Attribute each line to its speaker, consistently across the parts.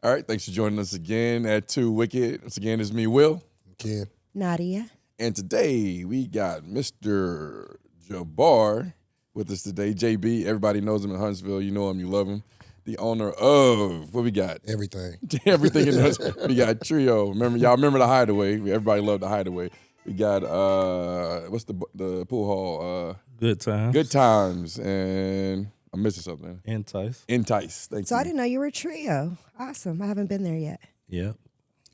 Speaker 1: All right, thanks for joining us again at Two Wicked. Once again, it's me, Will.
Speaker 2: Ken.
Speaker 3: Nadia.
Speaker 1: And today we got Mr. Jabbar with us today. JB, everybody knows him in Huntsville. You know him, you love him. The owner of, what we got?
Speaker 2: Everything.
Speaker 1: Everything in Huntsville. We got Trio. Y'all remember the Hideaway. Everybody loved the Hideaway. We got, what's the pool hall?
Speaker 4: Good Times.
Speaker 1: Good Times. And I'm missing something.
Speaker 4: Entice.
Speaker 1: Entice. Thank
Speaker 3: So
Speaker 1: you.
Speaker 3: I didn't know you were a trio. Awesome. I haven't been there yet.
Speaker 4: Yeah.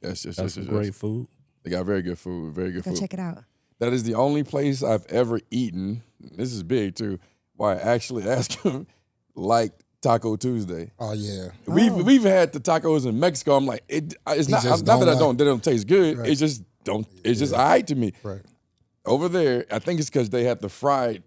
Speaker 1: Yes, yes,
Speaker 4: Got
Speaker 1: yes,
Speaker 4: some
Speaker 1: yes,
Speaker 4: great
Speaker 1: yes.
Speaker 4: food.
Speaker 1: They got very good food. Very good
Speaker 3: Go
Speaker 1: food.
Speaker 3: check it out.
Speaker 1: That is the only place I've ever eaten. This is big too. Why I actually asked him like Taco Tuesday.
Speaker 2: Oh, yeah.
Speaker 1: We've had the tacos in Mexico. I'm like, it's not
Speaker 2: just
Speaker 1: not that
Speaker 2: don't
Speaker 1: they don't taste good.
Speaker 2: Right.
Speaker 1: It's just It's just all right to me.
Speaker 2: Right.
Speaker 1: Over there, I think it's because they have the fried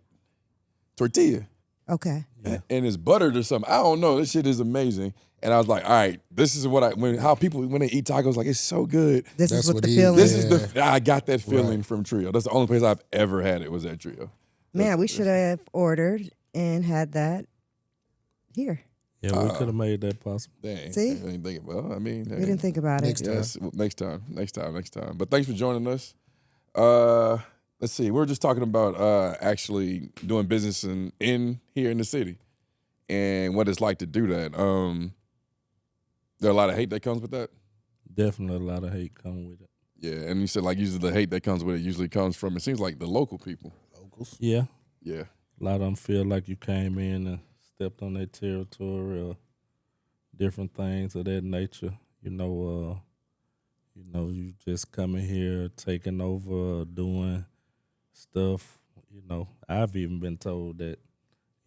Speaker 1: tortilla
Speaker 3: Okay.
Speaker 1: and it's buttered or something. I don't know. This shit is amazing. And I was like, all right, this is what how people when they eat tacos, like it's so good.
Speaker 3: This
Speaker 2: That's
Speaker 3: is what
Speaker 2: what
Speaker 3: the
Speaker 2: he-
Speaker 3: feeling
Speaker 1: This
Speaker 3: is.
Speaker 1: is I got that feeling from Trio. That's the only place I've ever had it was at Trio.
Speaker 3: Man, we should have ordered and had that here.
Speaker 4: Yeah, we could have made that possible.
Speaker 1: Dang.
Speaker 3: See?
Speaker 1: I didn't think about. I mean,
Speaker 3: We didn't think about
Speaker 2: Next
Speaker 3: it.
Speaker 2: time.
Speaker 1: yes, next time. But thanks for joining us. Let's see. We're just talking about actually doing business in here in the city and what it's like to do that. There are a lot of hate that comes with that.
Speaker 4: Definitely a lot of hate come with it.
Speaker 1: Yeah, and you said like usually the hate that comes with it usually comes from it seems like the local people.
Speaker 2: Locals.
Speaker 4: Yeah.
Speaker 1: Yeah.
Speaker 4: A lot of them feel like you came in and stepped on their territory or different things of that nature. You just coming here, taking over, doing stuff. I've even been told that,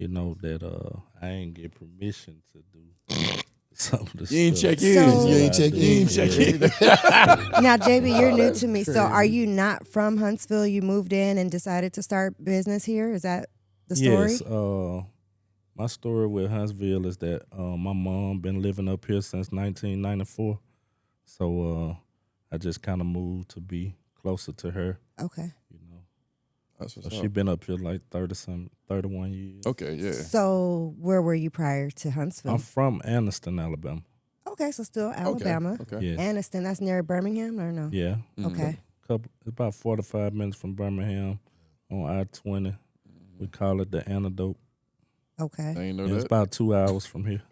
Speaker 4: I ain't get permission to do some of the
Speaker 1: You ain't
Speaker 4: stuff.
Speaker 1: check in.
Speaker 3: So-
Speaker 2: You ain't check in.
Speaker 1: You ain't check in.
Speaker 3: Now, JB, you're new to me. So
Speaker 2: crazy.
Speaker 3: are you not from Huntsville? You moved in and decided to start business here? Is that the story?
Speaker 4: Yes. My story with Huntsville is that my mom been living up here since 1994. So I just kind of moved to be closer to her,
Speaker 3: Okay.
Speaker 1: That's what's
Speaker 4: So
Speaker 1: up.
Speaker 4: she been up here like 31 years.
Speaker 1: Okay, yeah.
Speaker 3: So where were you prior to Huntsville?
Speaker 4: I'm from Anniston, Alabama.
Speaker 3: Okay, so still Alabama.
Speaker 1: Okay.
Speaker 4: Yes.
Speaker 3: Anniston, that's near Birmingham or no?
Speaker 4: Yeah.
Speaker 3: Okay.
Speaker 4: About 45 minutes from Birmingham on I-20. We call it the Antidote.
Speaker 3: Okay.
Speaker 1: I ain't know
Speaker 4: And it's
Speaker 1: that.
Speaker 4: about 2 hours from here.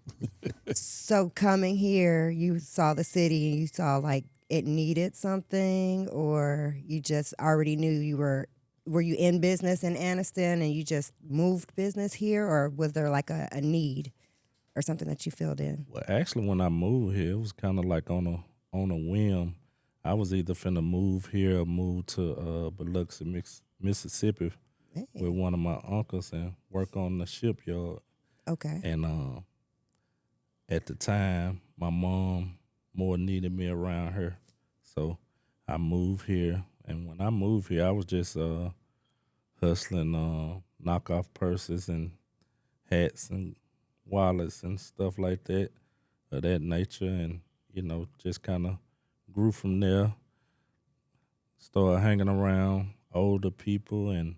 Speaker 3: So coming here, you saw the city and you saw like it needed something, or you just already knew you were you in business in Anniston and you just moved business here, or was there like a need or something that you filled in?
Speaker 4: Well, actually, when I moved here, it was kind of like on a whim. I was either finna move here or move to Biloxi, Mississippi,
Speaker 3: Hey.
Speaker 4: with one of my uncles and work on the shipyard.
Speaker 3: Okay.
Speaker 4: And at the time, my mom more needed me around her, so I moved here. And when I moved here, I was just hustling knockoff purses and hats and wallets and stuff like that, of that nature. And, just kind of grew from there, started hanging around older people and,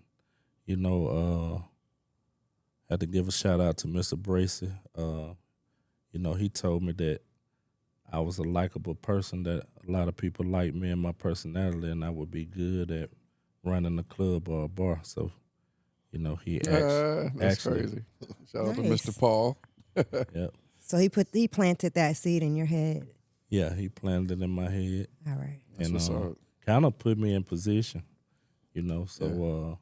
Speaker 4: had to give a shout out to Mr. Bracy. He told me that I was a likable person, that a lot of people like me and my personality, and I would be good at running a club or a bar. So, he
Speaker 1: That's
Speaker 4: actually,
Speaker 1: crazy. Shout out to
Speaker 3: Nice.
Speaker 1: Mr. Paul.
Speaker 4: yeah,
Speaker 3: So he planted that seed in your head.
Speaker 4: yeah, he planted it in my head
Speaker 3: All right.
Speaker 1: That's what's up.
Speaker 4: kind of put me in position, So,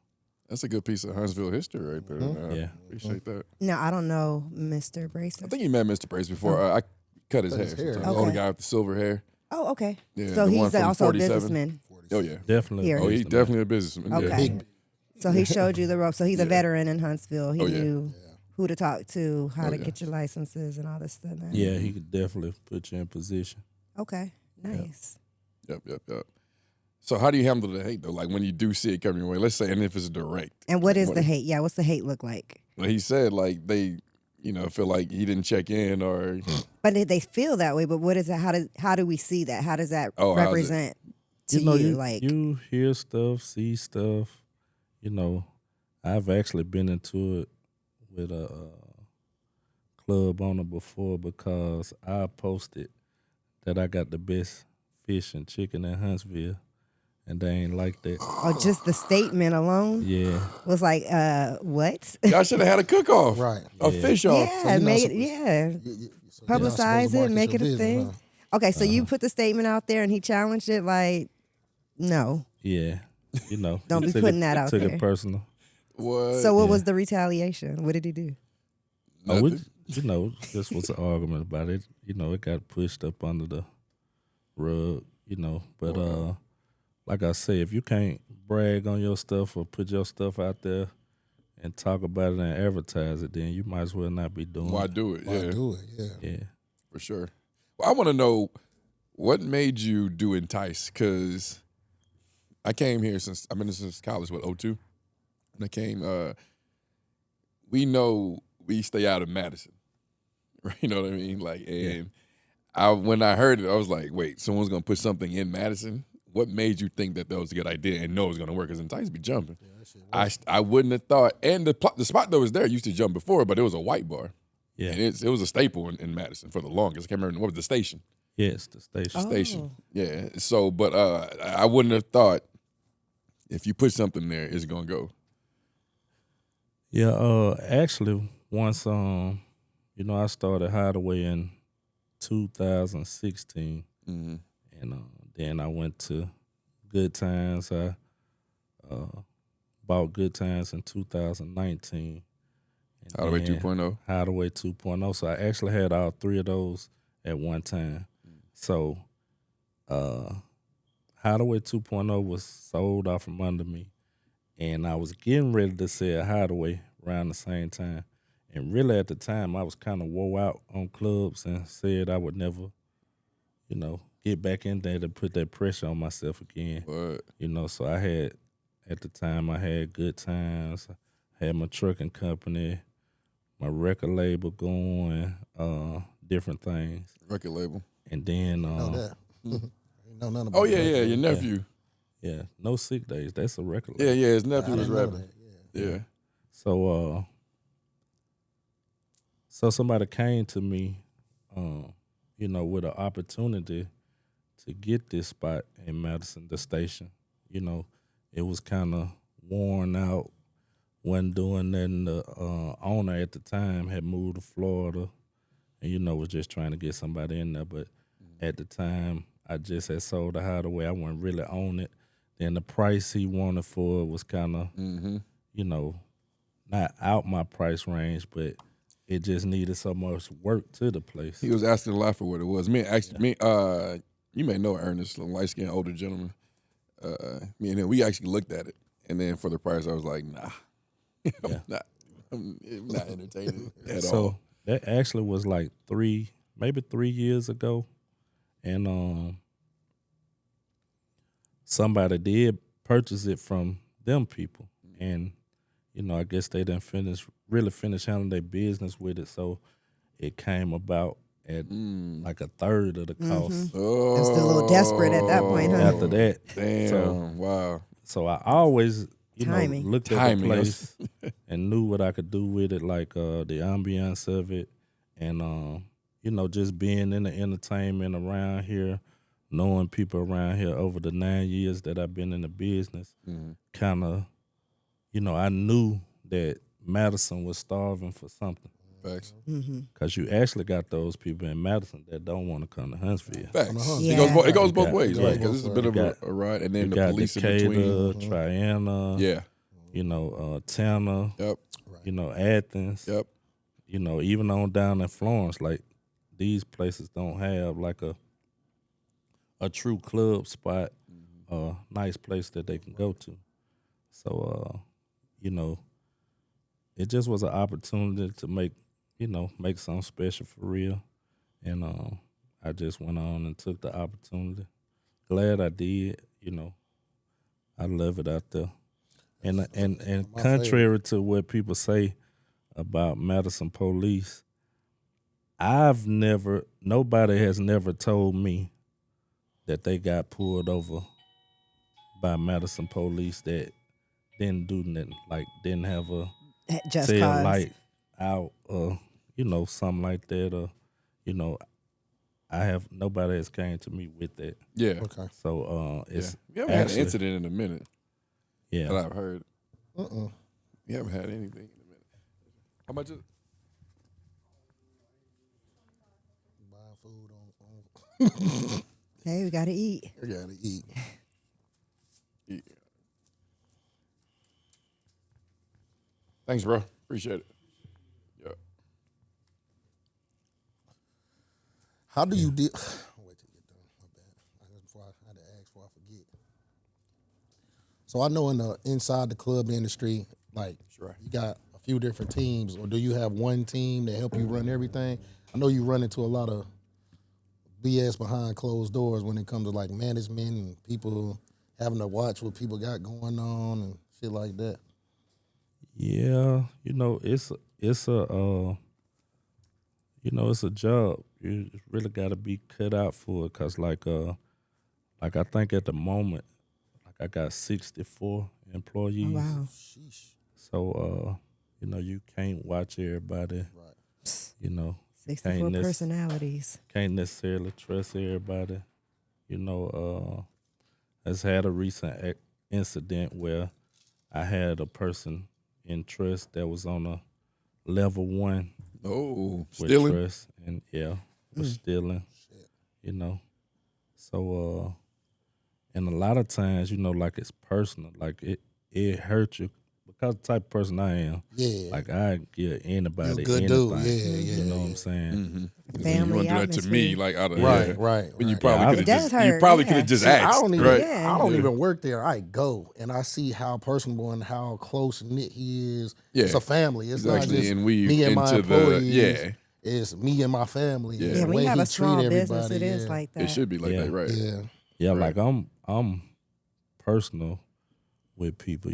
Speaker 1: That's a good piece of Huntsville history right there.
Speaker 4: Yeah.
Speaker 1: Appreciate that.
Speaker 3: Now I don't know Mr. Braces.
Speaker 1: I think you met Mr. Brace before. I cut his
Speaker 2: Cut
Speaker 1: hair.
Speaker 2: his hair.
Speaker 1: sometimes. The older
Speaker 3: Okay.
Speaker 1: guy with the silver hair.
Speaker 3: Oh, okay.
Speaker 1: Yeah,
Speaker 3: So
Speaker 1: the one
Speaker 3: he's
Speaker 1: from
Speaker 3: also a
Speaker 1: 47.
Speaker 3: businessman.
Speaker 1: Oh, yeah.
Speaker 4: definitely.
Speaker 3: Here.
Speaker 1: Oh, he's
Speaker 4: businessman.
Speaker 1: definitely a businessman.
Speaker 3: Okay.
Speaker 1: Yeah.
Speaker 3: So he showed you the ropes. So he's a
Speaker 1: Yeah.
Speaker 3: veteran in Huntsville. He
Speaker 1: Oh, yeah.
Speaker 3: knew who to talk to, how
Speaker 1: Oh,
Speaker 3: to
Speaker 1: yeah.
Speaker 3: get your licenses and all this stuff. Man.
Speaker 4: Yeah, he could definitely put you in position.
Speaker 3: Okay. Nice.
Speaker 1: Yep. So how do you handle the hate, though? Like when you do see it coming your way, let's say, and if it's direct.
Speaker 3: And what is
Speaker 1: What-
Speaker 3: the hate? Yeah, what's the hate look like?
Speaker 1: Well, he said, like, they, feel like he didn't check in or,
Speaker 3: But they feel that way. But what is that? How do we see that? How does that
Speaker 1: Oh, how's it?
Speaker 3: represent to you? Like,
Speaker 4: you hear stuff, see stuff. I've actually been into it with a club owner before because I posted that I got the best fish and chicken in Huntsville, and they ain't like that.
Speaker 3: Oh, just the statement alone
Speaker 4: Yeah,
Speaker 3: was like, what?
Speaker 1: Y'all should have had a cook-off.
Speaker 2: Right.
Speaker 1: A fish off.
Speaker 3: Yeah, make it. Yeah,
Speaker 2: So you're not supposed to
Speaker 3: publicize it,
Speaker 2: market
Speaker 3: make
Speaker 2: your
Speaker 3: it a
Speaker 2: business,
Speaker 3: thing.
Speaker 2: huh?
Speaker 3: Okay, so you put the statement out there, and he challenged it. Like, no.
Speaker 4: yeah. You know,
Speaker 3: Don't
Speaker 4: he
Speaker 3: be
Speaker 4: took
Speaker 3: putting
Speaker 4: it,
Speaker 3: that
Speaker 4: he
Speaker 3: out
Speaker 4: took
Speaker 3: there.
Speaker 4: it personal.
Speaker 1: What?
Speaker 3: So what
Speaker 4: Yeah.
Speaker 3: was the retaliation? What did he do?
Speaker 4: Oh, we,
Speaker 1: Nothing.
Speaker 4: you know, this was an argument about it. You know, it got pushed up under the rug. You know, but like I say, if you can't brag on your stuff or put your stuff out there and talk about it and advertise it, then you might as well not be doing
Speaker 1: Why
Speaker 4: it.
Speaker 1: do it?
Speaker 2: Why
Speaker 1: Yeah,
Speaker 2: do it? Yeah.
Speaker 4: Yeah.
Speaker 1: for sure. Well, I want to know what made you do Entice, because I came here I've been here since college, 02? And I came, we know we stay out of Madison. Right? You know what I mean? Like, and when I heard it, I was like, wait, someone's going to put something in Madison? What made you think that was a good idea and know it was going to work? Because Entice be jumping. I wouldn't have thought, and the spot that was there used to jump before, but it was a white bar.
Speaker 4: Yeah.
Speaker 1: And it was a staple in Madison for the longest. I can't remember, what was the station?
Speaker 4: Yes, the station.
Speaker 1: Station. Yeah. So, but I wouldn't have thought if you put something there, it's gonna go.
Speaker 4: Yeah, actually, once you know, I started Hideaway in 2016,
Speaker 1: Mm-hmm.
Speaker 4: and then I went to Good Times. I bought Good Times in 2019. and
Speaker 1: Hideaway
Speaker 4: then
Speaker 1: 2.0.
Speaker 4: Hideaway 2.0. So I actually had all three of those at one time. So Hideaway 2.0 was sold off from under me, and I was getting ready to sell Hideaway around the same time. And really at the time, I was kind of wore out on clubs and said I would never, you know, get back in there to put that pressure on myself again.
Speaker 1: But
Speaker 4: You know, so I had, at the time, I had Good Times, I had my trucking company, my record label going, different things.
Speaker 1: record label.
Speaker 4: And then,
Speaker 2: Know that. I didn't know nothing about
Speaker 1: Oh yeah,
Speaker 2: that.
Speaker 1: yeah. Your nephew.
Speaker 4: yeah, No Sick Days, that's a record
Speaker 1: Yeah,
Speaker 4: label.
Speaker 1: yeah. His
Speaker 2: I
Speaker 1: nephew was
Speaker 2: didn't know
Speaker 1: rapping.
Speaker 2: that. Yeah.
Speaker 1: Yeah.
Speaker 4: So somebody came to me, you know, with an opportunity to get this spot in Madison, the station. You know, it was kind of worn out, wasn't doing nothing. The owner at the time had moved to Florida and, you know, was just trying to get somebody in there. But at the time, I just had sold the Hideaway. I wasn't really on it. Then the price he wanted for it was kind of,
Speaker 1: Mm-hmm.
Speaker 4: you know, not out my price range, but it just needed so much work to the place.
Speaker 1: He was asking a lot for what it was. You may know Ernest, a light skinned older gentleman. Me and him, we actually looked at it, and then for the price, I was like, nah, I'm not entertaining at
Speaker 4: So
Speaker 1: all.
Speaker 4: that actually was like maybe 3 years ago, and somebody did purchase it from them people, and you know, I guess they didn't really finish handling their business with it, so it came about at like a third of the cost.
Speaker 1: Oh,
Speaker 3: Just a little desperate at that point, huh?
Speaker 4: After that,
Speaker 1: Damn! Wow.
Speaker 4: so I always, you
Speaker 3: Timing.
Speaker 4: know, looked at
Speaker 1: Timing,
Speaker 4: the
Speaker 1: yes.
Speaker 4: place and knew what I could do with it, like the ambiance of it, and you know, just being in the entertainment around here, knowing people around here over the 9 years that I've been in the business, kind of, you know, I knew that Madison was starving for something.
Speaker 1: Facts.
Speaker 4: Because you actually got those people in Madison that don't want to come to Huntsville.
Speaker 1: Facts.
Speaker 3: Yeah.
Speaker 1: It goes both
Speaker 4: got-
Speaker 1: ways,
Speaker 4: yeah.
Speaker 1: right? Because it's a bit of
Speaker 4: got-
Speaker 1: a ride, and
Speaker 4: You
Speaker 1: then the
Speaker 4: got
Speaker 1: police in
Speaker 4: Decatur,
Speaker 1: between.
Speaker 4: Triana,
Speaker 1: Yeah.
Speaker 4: you know, Tanner,
Speaker 1: Yep.
Speaker 4: you know, Athens,
Speaker 1: Yep.
Speaker 4: you know, even on down in Florence, like these places don't have like a true club spot, nice place that they can go to. So, you know, it just was an opportunity to make something special for real. And I just went on and took the opportunity. Glad I did, you know. I love it out there. And
Speaker 2: my
Speaker 4: contrary to what people say about Madison police, nobody has never told me that they got pulled over by Madison police that didn't do nothing, like didn't have a
Speaker 3: Just
Speaker 4: tail
Speaker 3: cause.
Speaker 4: light out or, you know, something like that. Or, you know, nobody has came to me with that.
Speaker 1: Yeah.
Speaker 2: Okay.
Speaker 4: So it's
Speaker 1: You haven't had an
Speaker 4: actually-
Speaker 1: incident in a minute
Speaker 4: yeah.
Speaker 1: that I've heard.
Speaker 2: Uh-uh.
Speaker 1: You haven't had anything in a minute. How much is it?
Speaker 2: Buying food on
Speaker 3: Hey, we gotta eat.
Speaker 2: I gotta eat.
Speaker 1: Yeah. Thanks, bro. Appreciate it. Yeah.
Speaker 2: How do you deal? Wait till you get done. My bad. I had to ask before I forget. So I know inside the club industry, like
Speaker 1: Sure.
Speaker 2: you got a few different teams, or do you have one team that help you run everything? I know you run into a lot of BS behind closed doors when it comes to like management and people having to watch what people got going on and shit like that.
Speaker 4: Yeah, it's a it's a job. You really got to be cut out for it, cause like I think at the moment, like I got 64 employees.
Speaker 3: Oh, wow.
Speaker 2: Sheesh.
Speaker 4: So you can't watch everybody.
Speaker 2: Right.
Speaker 3: 64
Speaker 4: Kindness.
Speaker 3: personalities.
Speaker 4: Can't necessarily trust everybody. I just had a recent incident where I had a person in trust that was on a level 1
Speaker 1: Oh,
Speaker 4: with
Speaker 1: stealing?
Speaker 4: trust, and was stealing. So and a lot of times, like it's personal, like it hurts you because the type of person I am.
Speaker 2: Yeah.
Speaker 4: Like I give anybody
Speaker 2: You're a good
Speaker 4: anything.
Speaker 2: dude. Yeah,
Speaker 4: You know what
Speaker 2: yeah.
Speaker 4: I'm saying?
Speaker 1: Mm-hmm.
Speaker 3: Family
Speaker 1: You want to do that to me,
Speaker 3: atmosphere.
Speaker 1: like out of
Speaker 2: Right.
Speaker 1: When you
Speaker 2: right.
Speaker 1: probably
Speaker 4: Yeah,
Speaker 1: could
Speaker 3: It does
Speaker 1: have just
Speaker 3: hurt,
Speaker 1: you probably
Speaker 3: yeah.
Speaker 1: could have just
Speaker 2: See,
Speaker 1: asked,
Speaker 2: I don't even,
Speaker 1: right?
Speaker 3: Yeah.
Speaker 2: I don't
Speaker 1: Yeah.
Speaker 2: even work there. I go and I see how personable and how close knit he is.
Speaker 1: Yeah.
Speaker 2: It's a family. It's
Speaker 1: He's
Speaker 2: not
Speaker 1: actually
Speaker 2: just
Speaker 1: in weave
Speaker 2: me and my
Speaker 1: into the-
Speaker 2: employees.
Speaker 1: yeah.
Speaker 2: It's me and my family.
Speaker 1: Yeah.
Speaker 2: and
Speaker 3: Yeah,
Speaker 2: the
Speaker 3: when
Speaker 2: way
Speaker 3: you have
Speaker 2: he
Speaker 3: a small
Speaker 2: treat
Speaker 3: business,
Speaker 2: everybody,
Speaker 3: it is
Speaker 2: yeah.
Speaker 3: like that.
Speaker 1: It should be like
Speaker 4: Yeah.
Speaker 1: that, right?
Speaker 2: Yeah.
Speaker 4: Yeah,
Speaker 1: Right.
Speaker 4: like I'm personal with people.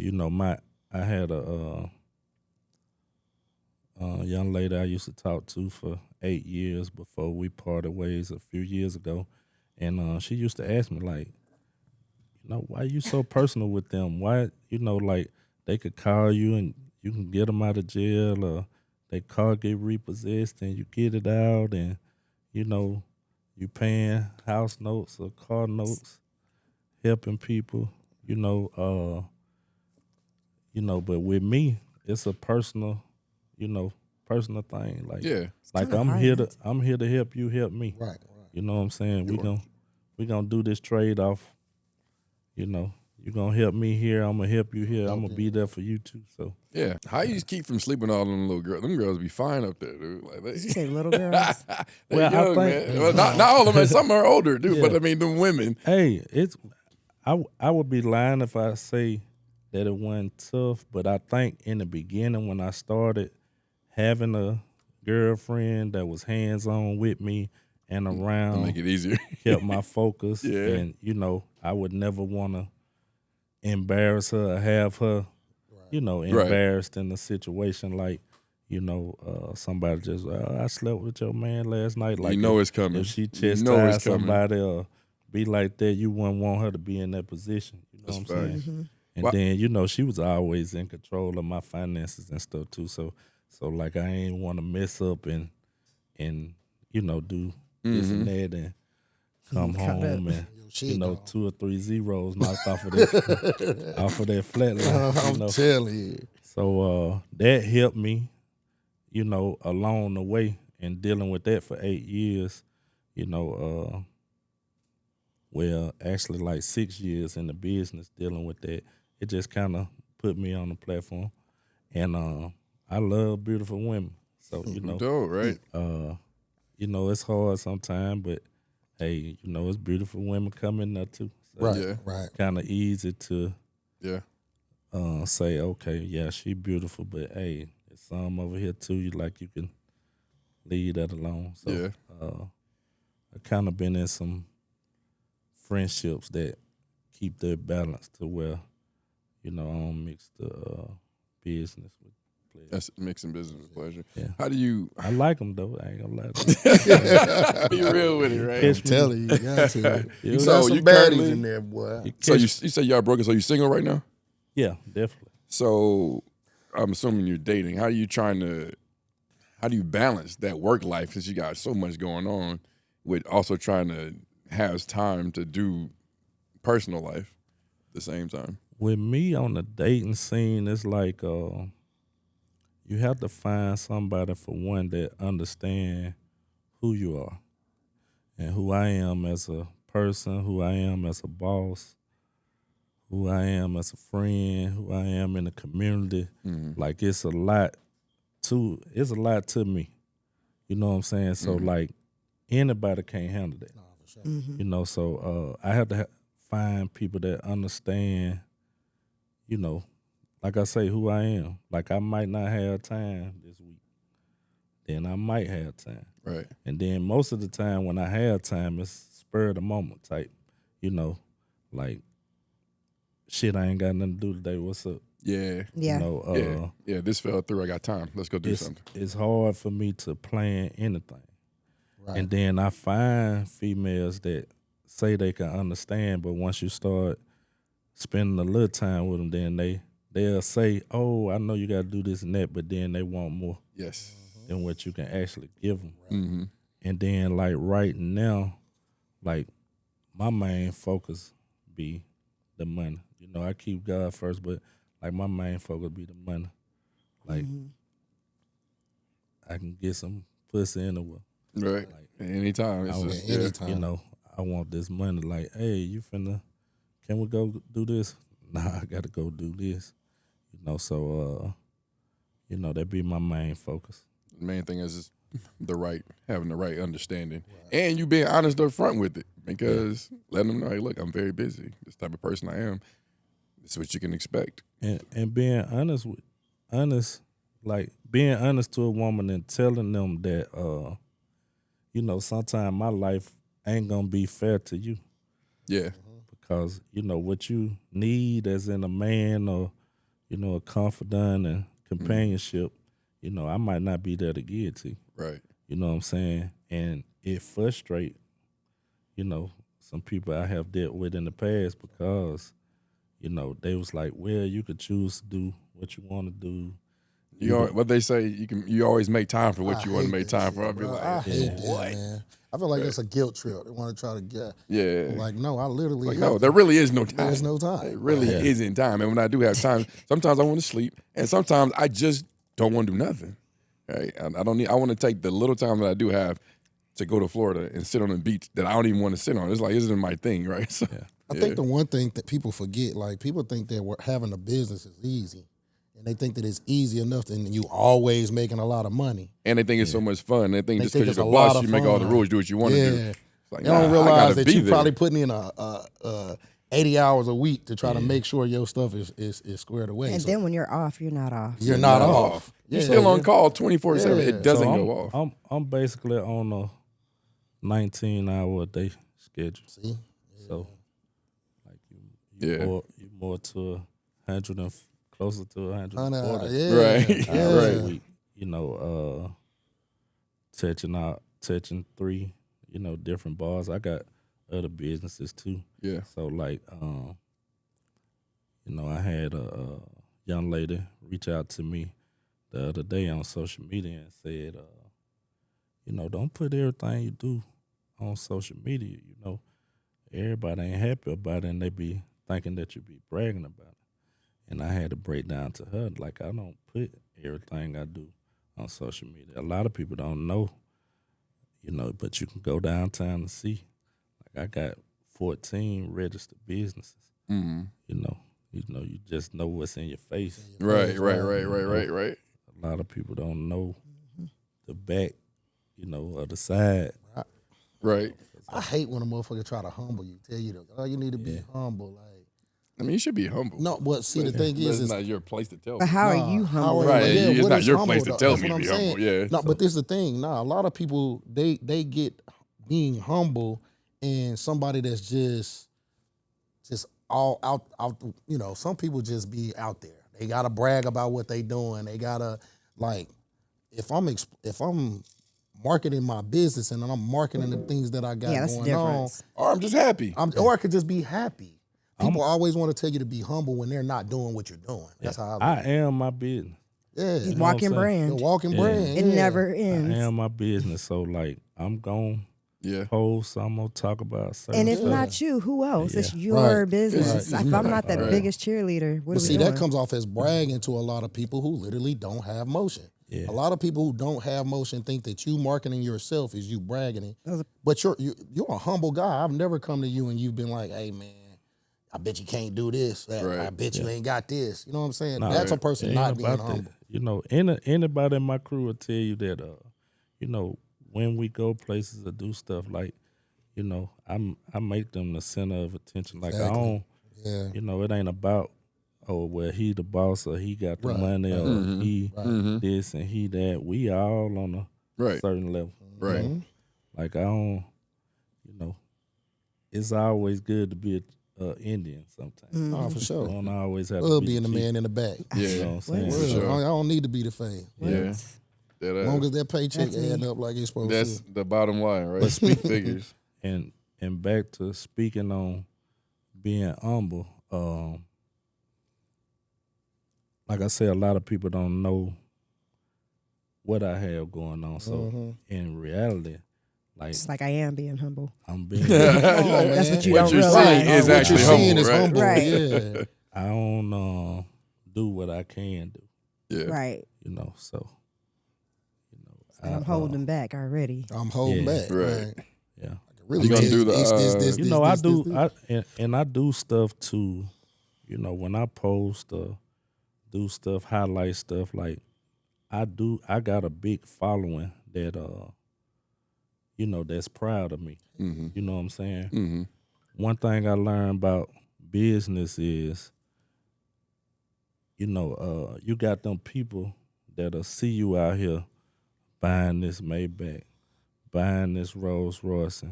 Speaker 4: I had a young lady I used to talk to for 8 years before we parted ways a few years ago, and she used to ask me like, why you so personal with them? Why, like they could call you and you can get them out of jail, or they car get repossessed and you get it out, and you paying house notes or car notes, helping people, but with me, it's a personal thing. Like,
Speaker 1: Yeah.
Speaker 4: like
Speaker 3: kinda
Speaker 4: I'm
Speaker 3: hard
Speaker 4: here
Speaker 3: not
Speaker 4: to I'm here to help you help me.
Speaker 2: Right.
Speaker 4: You know what I'm saying?
Speaker 1: Sure.
Speaker 4: We gonna do this trade off. You gonna help me here, I'm gonna help you here. I'm gonna be there for you too. So
Speaker 1: Yeah. How you keep from sleeping on all them little girls? Them girls be fine up there, dude. Like
Speaker 3: Did you
Speaker 1: they,
Speaker 3: say little girls?
Speaker 1: they
Speaker 4: Well, I
Speaker 1: young,
Speaker 4: think-
Speaker 1: man. Well, not all of them. Some are older, dude.
Speaker 4: Yeah.
Speaker 1: But I mean, them women.
Speaker 4: hey, I would be lying if I say that it wasn't tough, but I think in the beginning when I started having a girlfriend that was hands on with me and
Speaker 1: I'll
Speaker 4: around,
Speaker 1: make it easier.
Speaker 4: kept my focus,
Speaker 1: Yeah.
Speaker 4: and I would never want to embarrass her or have her, embarrassed in a situation like, somebody just, I slept with your man last night. Like,
Speaker 1: You know it's coming.
Speaker 4: If she
Speaker 1: You
Speaker 4: chastised
Speaker 1: know it's coming.
Speaker 4: somebody or be like that, you wouldn't want her to be in that position. You know
Speaker 1: That's
Speaker 4: what I'm saying?
Speaker 1: facts.
Speaker 4: And
Speaker 1: Well-
Speaker 4: then, she was always in control of my finances and stuff too. So like I ain't want to mess up and do this and that and come
Speaker 3: Caught
Speaker 4: home
Speaker 3: up.
Speaker 4: and
Speaker 2: Shit gone.
Speaker 4: 2 or 3 zeros knocked off of that flat line.
Speaker 2: I'm telling you.
Speaker 4: So that helped me, along the way, and dealing with that for 8 years. Well, actually, like 6 years in the business dealing with that, it just kind of put me on the platform, and I love beautiful women. So
Speaker 1: Dope, right?
Speaker 4: it's hard sometimes, but hey, it's beautiful women coming there too. So
Speaker 2: Right.
Speaker 1: Yeah.
Speaker 2: Right.
Speaker 4: kind of easy to
Speaker 1: Yeah.
Speaker 4: say, okay, yeah, she beautiful, but hey, there's some over here too. You can leave that alone. So
Speaker 1: Yeah.
Speaker 4: I kind of been in some friendships that keep their balance to where, I don't mix the business with pleasure.
Speaker 1: That's mixing business with pleasure.
Speaker 4: Yeah.
Speaker 1: How do you
Speaker 4: I like them though. I ain't gonna lie to you.
Speaker 1: be real with it, right?
Speaker 4: Catch
Speaker 2: I'm telling you, you got to.
Speaker 4: You
Speaker 2: You
Speaker 1: So
Speaker 2: got some
Speaker 1: you
Speaker 2: baddies
Speaker 1: currently-
Speaker 2: in there, boy.
Speaker 4: You
Speaker 1: So
Speaker 4: catch-
Speaker 1: you say y'all broken, so you single right now?
Speaker 4: yeah, definitely.
Speaker 1: So I'm assuming you're dating. How do you balance that work life since you got so much going on with also trying to have time to do personal life at the same time?
Speaker 4: With me on the dating scene, it's like you have to find somebody, for one, that understand who you are and who I am as a person, who I am as a boss, who I am as a friend, who I am in the community. Like it's a lot to me. You know what I'm saying? So like anybody can't handle that.
Speaker 2: No, for sure.
Speaker 4: You know, so I have to find people that understand, you know, like I say, who I am. Like I might not have time this week. Then I might have time.
Speaker 1: Right.
Speaker 4: And then most of the time when I have time, it's spur of the moment type. You know, like, shit, I ain't got nothing to do today. What's up?
Speaker 1: Yeah.
Speaker 3: Yeah.
Speaker 4: You know,
Speaker 1: Yeah, this fell through. I got time. Let's go do something.
Speaker 4: it's hard for me to plan anything.
Speaker 2: Right.
Speaker 4: And then I find females that say they can understand, but once you start spending a little time with them, then they'll say, "Oh, I know you got to do this and that," but then they want more
Speaker 1: Yes.
Speaker 4: than what you can actually give them.
Speaker 1: Mm-hmm.
Speaker 4: And then, like right now, like my main focus be the money. You know, I keep God first, but like my main focus be the money. Like I can get some pussy anywhere.
Speaker 1: Right. Anytime. It's
Speaker 4: I
Speaker 1: just,
Speaker 2: Yeah, anytime.
Speaker 4: You know, I want this money. Like, hey, you finna? Can we go do this? Nah, I gotta go do this. You know, so you know, that be my main focus.
Speaker 1: The main thing is just having the right understanding, and you being honest up front with it, because letting them know, hey, look, I'm very busy. This type of person I am. This is what you can expect.
Speaker 4: And being honest, like being honest to a woman and telling them that, you know, sometimes my life ain't gonna be fair to you.
Speaker 1: Yeah.
Speaker 4: Because, you know, what you need as in a man or, you know, a confidant and companionship, you know, I might not be there to give to you.
Speaker 1: Right.
Speaker 4: You know what I'm saying? And it frustrates, you know, some people I have dealt with in the past because, you know, they was like, well, you could choose to do what you want to do.
Speaker 1: What they say, you always make time for what you want to
Speaker 2: hate
Speaker 1: make
Speaker 2: that
Speaker 1: time
Speaker 2: shit,
Speaker 1: for. I'll be
Speaker 2: bro.
Speaker 1: like,
Speaker 2: I hate that,
Speaker 1: what?
Speaker 2: man. I feel like that's a guilt trip. They want to try to get.
Speaker 1: Yeah.
Speaker 2: Like, no, I literally.
Speaker 1: Like,
Speaker 2: have
Speaker 1: no,
Speaker 2: to-
Speaker 1: there really is no time.
Speaker 2: There's no time.
Speaker 1: It really isn't time. And when I do have time, sometimes I want to sleep, and sometimes I just don't want to do nothing. Right? I don't need. I want to take the little time that I do have to go to Florida and sit on the beach that I don't even want to sit on. It's like, isn't my thing, right? So,
Speaker 2: I think the one thing that people forget, like people think that having a business is easy, and they think that it's easy enough, and you always making a lot of money.
Speaker 1: and they think it's so much fun. They think just
Speaker 2: think
Speaker 1: because
Speaker 2: it's
Speaker 1: you're the
Speaker 2: a lot
Speaker 1: boss,
Speaker 2: of
Speaker 1: you make all the
Speaker 2: fun.
Speaker 1: rules, do what you want to do.
Speaker 2: Yeah.
Speaker 1: It's like,
Speaker 2: They don't
Speaker 1: nah, I
Speaker 2: realize
Speaker 1: gotta
Speaker 2: that
Speaker 1: be
Speaker 2: you
Speaker 1: there.
Speaker 2: probably putting in a 80 hours a week to try to make sure your stuff is squared away.
Speaker 3: And
Speaker 2: So
Speaker 3: then when you're off, you're not off.
Speaker 2: you're not off.
Speaker 1: You're
Speaker 2: Yeah.
Speaker 1: still on call 24/7.
Speaker 2: Yeah.
Speaker 1: It doesn't
Speaker 4: So
Speaker 1: go off.
Speaker 4: I'm basically on a 19-hour a day schedule.
Speaker 2: See?
Speaker 4: So, like
Speaker 1: Yeah.
Speaker 4: you more to 100 and closer to 140.
Speaker 2: Yeah.
Speaker 1: Right.
Speaker 4: hours a
Speaker 1: Right.
Speaker 4: week. You know, touching 3, you know, different bars. I got other businesses too.
Speaker 1: Yeah.
Speaker 4: So like, you know, I had a young lady reach out to me the other day on social media and said, you know, don't put everything you do on social media. You know, everybody ain't happy about it, and they be thinking that you be bragging about it. And I had to break down to her, like, I don't put everything I do on social media. A lot of people don't know, you know, but you can go downtown and see. Like, I got 14 registered businesses.
Speaker 1: Mm-hmm.
Speaker 4: You know, you just know what's in your face.
Speaker 1: Right. Right.
Speaker 4: A lot of people don't know the back, you know, or the side.
Speaker 1: Right.
Speaker 2: I hate when a motherfucker try to humble you, tell you, oh, you need to be humble. Like,
Speaker 1: I mean, you should be humble.
Speaker 2: no, but see, the thing
Speaker 1: But
Speaker 2: is,
Speaker 1: it's not your place to tell
Speaker 3: But
Speaker 1: me.
Speaker 3: how
Speaker 2: Nah,
Speaker 3: are you
Speaker 2: how
Speaker 3: humble?
Speaker 2: are
Speaker 1: Right,
Speaker 2: you-
Speaker 1: it's
Speaker 2: what
Speaker 1: not
Speaker 2: is
Speaker 1: your
Speaker 2: humble,
Speaker 1: place to
Speaker 2: though?
Speaker 1: tell
Speaker 2: That's
Speaker 1: me
Speaker 2: what
Speaker 1: to be
Speaker 2: I'm saying.
Speaker 1: humble, yeah.
Speaker 2: No, but this is the thing. Nah, a lot of people they get being humble and somebody that's just all out. You know, some people just be out there. They gotta brag about what they doing. They gotta like if I'm marketing my business and I'm marketing the things that I got
Speaker 3: Yeah, that's the
Speaker 2: going on.
Speaker 3: difference.
Speaker 1: Or I'm just happy.
Speaker 2: Or I could just be happy. People always want to tell you to be humble when they're not doing what you're doing. That's how I look.
Speaker 4: I am my business.
Speaker 2: Yeah.
Speaker 3: You
Speaker 4: know what I'm
Speaker 3: walking
Speaker 4: saying?
Speaker 2: The
Speaker 3: brand.
Speaker 2: walking brand.
Speaker 3: It
Speaker 2: yeah.
Speaker 3: never
Speaker 4: I
Speaker 3: ends.
Speaker 4: am my business. So like I'm gon'
Speaker 1: Yeah.
Speaker 4: post, I'm gonna talk about certain
Speaker 3: And it's
Speaker 4: stuff.
Speaker 3: not you. Who else? It's your
Speaker 2: Right.
Speaker 3: business.
Speaker 2: Right.
Speaker 3: If I'm not the
Speaker 1: Right.
Speaker 3: biggest cheerleader, what
Speaker 2: But
Speaker 3: are we
Speaker 2: see,
Speaker 3: doing?
Speaker 2: that comes off as bragging to a lot of people who literally don't have motion.
Speaker 4: Yeah.
Speaker 2: A lot of people who don't have motion think that you marketing yourself is you bragging.
Speaker 3: Those are-
Speaker 2: But you're a humble guy. I've never come to you and you've been like, hey, man, I bet you can't do this.
Speaker 1: Right.
Speaker 2: I bet you ain't got this. You know what I'm saying?
Speaker 4: Nah,
Speaker 2: That's a
Speaker 4: it
Speaker 2: person
Speaker 4: ain't
Speaker 2: not being
Speaker 4: about that.
Speaker 2: humble.
Speaker 4: You know, anybody in my crew will tell you that, you know, when we go places to do stuff, like, you know, I make them the center of attention. Like, I
Speaker 2: Exactly.
Speaker 4: don't,
Speaker 2: Yeah.
Speaker 4: you know, it ain't about, oh, well, he the boss or he got the
Speaker 2: Right,
Speaker 4: money or
Speaker 1: Mhm.
Speaker 4: he
Speaker 1: Mhm.
Speaker 4: this and he that. We all on a
Speaker 1: Right.
Speaker 4: certain level.
Speaker 1: Right.
Speaker 2: Mhm.
Speaker 4: Like, I don't, you know, it's always good to be a Indian sometimes.
Speaker 2: Oh, for
Speaker 4: You
Speaker 2: sure.
Speaker 4: don't always have to
Speaker 2: Love
Speaker 4: be
Speaker 2: being the
Speaker 4: chief.
Speaker 2: man in the back.
Speaker 1: Yeah.
Speaker 4: You know what I'm saying?
Speaker 3: What?
Speaker 1: For
Speaker 2: Well,
Speaker 1: sure.
Speaker 2: I don't need to be the fan.
Speaker 1: Yeah.
Speaker 3: What?
Speaker 1: That,
Speaker 2: As long as that paycheck
Speaker 3: That's me.
Speaker 2: add up like it's supposed
Speaker 1: that's
Speaker 2: to.
Speaker 1: the bottom line, right? Speak figures.
Speaker 4: And back to speaking on being humble, like I said, a lot of people don't know what I have going on. So
Speaker 2: Mhm.
Speaker 4: in reality, like
Speaker 3: It's like I am being humble.
Speaker 4: I'm being,
Speaker 3: That's what you
Speaker 1: What
Speaker 3: don't
Speaker 1: you're
Speaker 3: realize.
Speaker 1: seeing is
Speaker 2: what
Speaker 1: actually
Speaker 2: you're seeing
Speaker 1: humble,
Speaker 2: is
Speaker 1: right?
Speaker 2: humble.
Speaker 3: Right.
Speaker 2: Yeah.
Speaker 4: I don't do what I can do,
Speaker 1: Yeah.
Speaker 3: Right.
Speaker 4: you know. So, you know,
Speaker 3: And I'm holding back already.
Speaker 2: I'm holding
Speaker 4: Yeah.
Speaker 2: back.
Speaker 1: Right.
Speaker 2: Right.
Speaker 4: Yeah,
Speaker 2: Really,
Speaker 1: You gonna
Speaker 2: this,
Speaker 1: do the,
Speaker 2: this,
Speaker 4: you
Speaker 2: this,
Speaker 4: know, I
Speaker 2: this,
Speaker 4: do,
Speaker 2: this.
Speaker 4: and I do stuff too. You know, when I post or do stuff, highlight stuff, like I got a big following that you know, that's proud of me.
Speaker 1: Mm-hmm.
Speaker 4: You know what I'm saying?
Speaker 1: Mm-hmm.
Speaker 4: One thing I learned about business is, you know, you got them people that'll see you out here buying this Maybach, buying this Rolls Royce,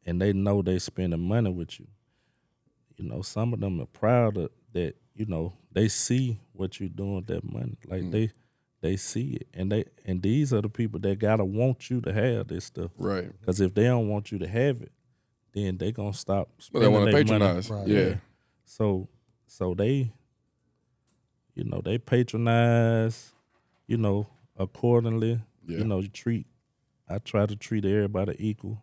Speaker 4: and they know they spending money with you. You know, some of them are proud of that. You know, they see what you're doing with that money. Like they see it, and these are the people that gotta want you to have this stuff.
Speaker 1: Right.
Speaker 4: Because if they don't want you to have it, then they gonna stop
Speaker 1: Well, they
Speaker 4: spending
Speaker 1: want to
Speaker 4: their
Speaker 1: patronize.
Speaker 4: money.
Speaker 1: Yeah.
Speaker 4: So they, you know, they patronize, you know, accordingly.
Speaker 1: Yeah.
Speaker 4: You know, I try to treat everybody equal.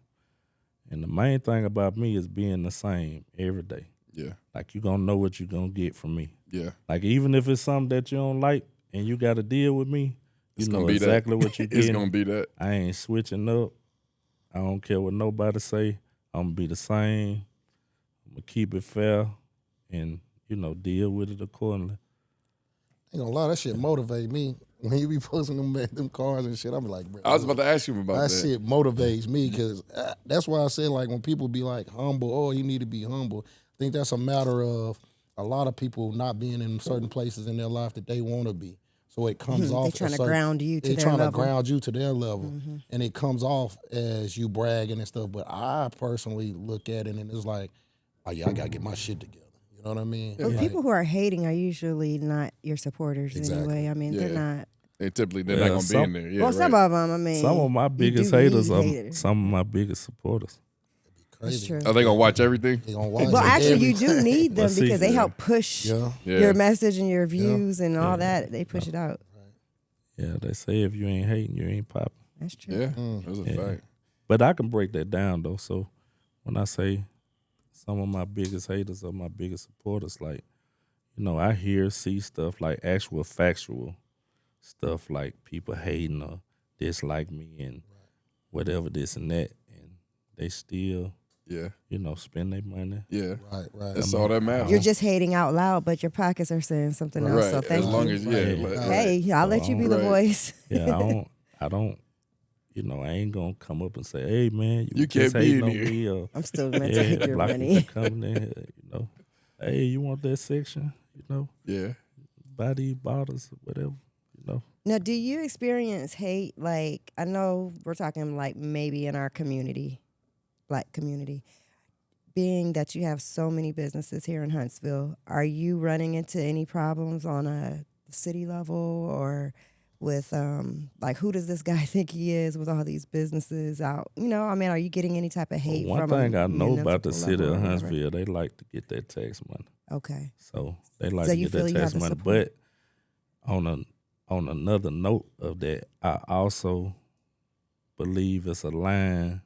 Speaker 4: And the main thing about me is being the same every day.
Speaker 1: Yeah.
Speaker 4: Like, you gonna know what you're gonna get from me.
Speaker 1: Yeah.
Speaker 4: Like, even if it's something that you don't like and you gotta deal with me, you
Speaker 1: It's
Speaker 4: know
Speaker 1: gonna be
Speaker 4: exactly
Speaker 1: that.
Speaker 4: what you're
Speaker 1: It's
Speaker 4: getting.
Speaker 1: gonna be that.
Speaker 4: I ain't switching up. I don't care what nobody say. I'm gonna be the same. I'm gonna keep it fair and, you know, deal with it accordingly.
Speaker 2: Ain't gonna lie, that shit motivate me. When you be posting them cars and shit, I'm like, bro.
Speaker 1: I was about to ask you about
Speaker 2: that
Speaker 1: that.
Speaker 2: shit motivates me because that's why I said, like, when people be like humble, oh, you need to be humble. I think that's a matter of a lot of people not being in certain places in their life that they want to be. So it comes off.
Speaker 3: They're trying to ground you to
Speaker 2: They
Speaker 3: their
Speaker 2: trying to
Speaker 3: level.
Speaker 2: ground you to their level, and it comes off as you bragging and stuff. But I personally look at it and it's like, oh yeah, I gotta get my shit together. You know what I mean?
Speaker 3: But
Speaker 2: Like,
Speaker 3: people who are hating are usually not your supporters
Speaker 2: Exactly.
Speaker 3: anyway. I mean,
Speaker 1: Yeah.
Speaker 3: they're not.
Speaker 1: They're
Speaker 4: Yeah,
Speaker 1: not gonna
Speaker 4: some-
Speaker 1: be in there. Yeah.
Speaker 3: Well, some
Speaker 1: right.
Speaker 3: of them, I mean.
Speaker 4: Some of my
Speaker 3: you
Speaker 4: biggest
Speaker 3: do
Speaker 4: haters
Speaker 3: need
Speaker 4: are
Speaker 3: haters.
Speaker 4: some of my biggest supporters.
Speaker 3: That's
Speaker 2: crazy.
Speaker 3: true.
Speaker 1: Are they gonna watch everything?
Speaker 2: They gonna watch
Speaker 3: Well, actually, you
Speaker 2: everything.
Speaker 3: do need them
Speaker 4: Let's see.
Speaker 3: because they
Speaker 1: Yeah.
Speaker 3: help push
Speaker 2: Yeah.
Speaker 1: Yeah.
Speaker 3: your message and your views and all that. They push it out.
Speaker 4: Yeah, they say if you ain't hating, you ain't popping.
Speaker 3: That's true.
Speaker 1: Yeah. That's a
Speaker 4: Yeah.
Speaker 1: fact.
Speaker 4: But I can break that down though. So when I say some of my biggest haters are my biggest supporters, like, you know, I see stuff like actual factual stuff, like people hating or dislike me and whatever this and that, and they still,
Speaker 1: Yeah.
Speaker 4: you know, spend their money.
Speaker 1: Yeah.
Speaker 2: Right.
Speaker 1: That's all that matters.
Speaker 3: You're just hating out loud, but your pockets are saying something else.
Speaker 1: right.
Speaker 3: So thank
Speaker 1: as long
Speaker 3: you.
Speaker 1: as like,
Speaker 3: Hey, I'll let you be the
Speaker 1: Right.
Speaker 3: voice.
Speaker 4: Yeah, I don't, you know, I ain't gonna come up and say, hey man,
Speaker 1: You
Speaker 4: just
Speaker 1: can't be
Speaker 4: hating
Speaker 1: in
Speaker 4: on
Speaker 1: here.
Speaker 4: me, or
Speaker 3: I'm still going to take your
Speaker 4: black
Speaker 3: money.
Speaker 4: people coming in here, you know, hey, you want that section, you know,
Speaker 1: Yeah.
Speaker 4: buy these bottles, whatever, you know.
Speaker 3: Now, do you experience hate? Like, I know we're talking like maybe in our community, black community, being that you have so many businesses here in Huntsville, are you running into any problems on a city level or with like, who does this guy think he is with all these businesses out? You know, I mean, are you getting any type of hate
Speaker 4: One
Speaker 3: from
Speaker 4: thing
Speaker 3: a
Speaker 4: I know about the
Speaker 3: municipal
Speaker 4: city
Speaker 3: level
Speaker 4: of
Speaker 3: or whatever?
Speaker 4: Huntsville, they like to get that tax money.
Speaker 3: Okay.
Speaker 4: So they like
Speaker 3: So
Speaker 4: to
Speaker 3: you
Speaker 4: get that
Speaker 3: feel you
Speaker 4: tax
Speaker 3: have the
Speaker 4: money.
Speaker 3: support?
Speaker 4: But on another note of that, I also believe it's a line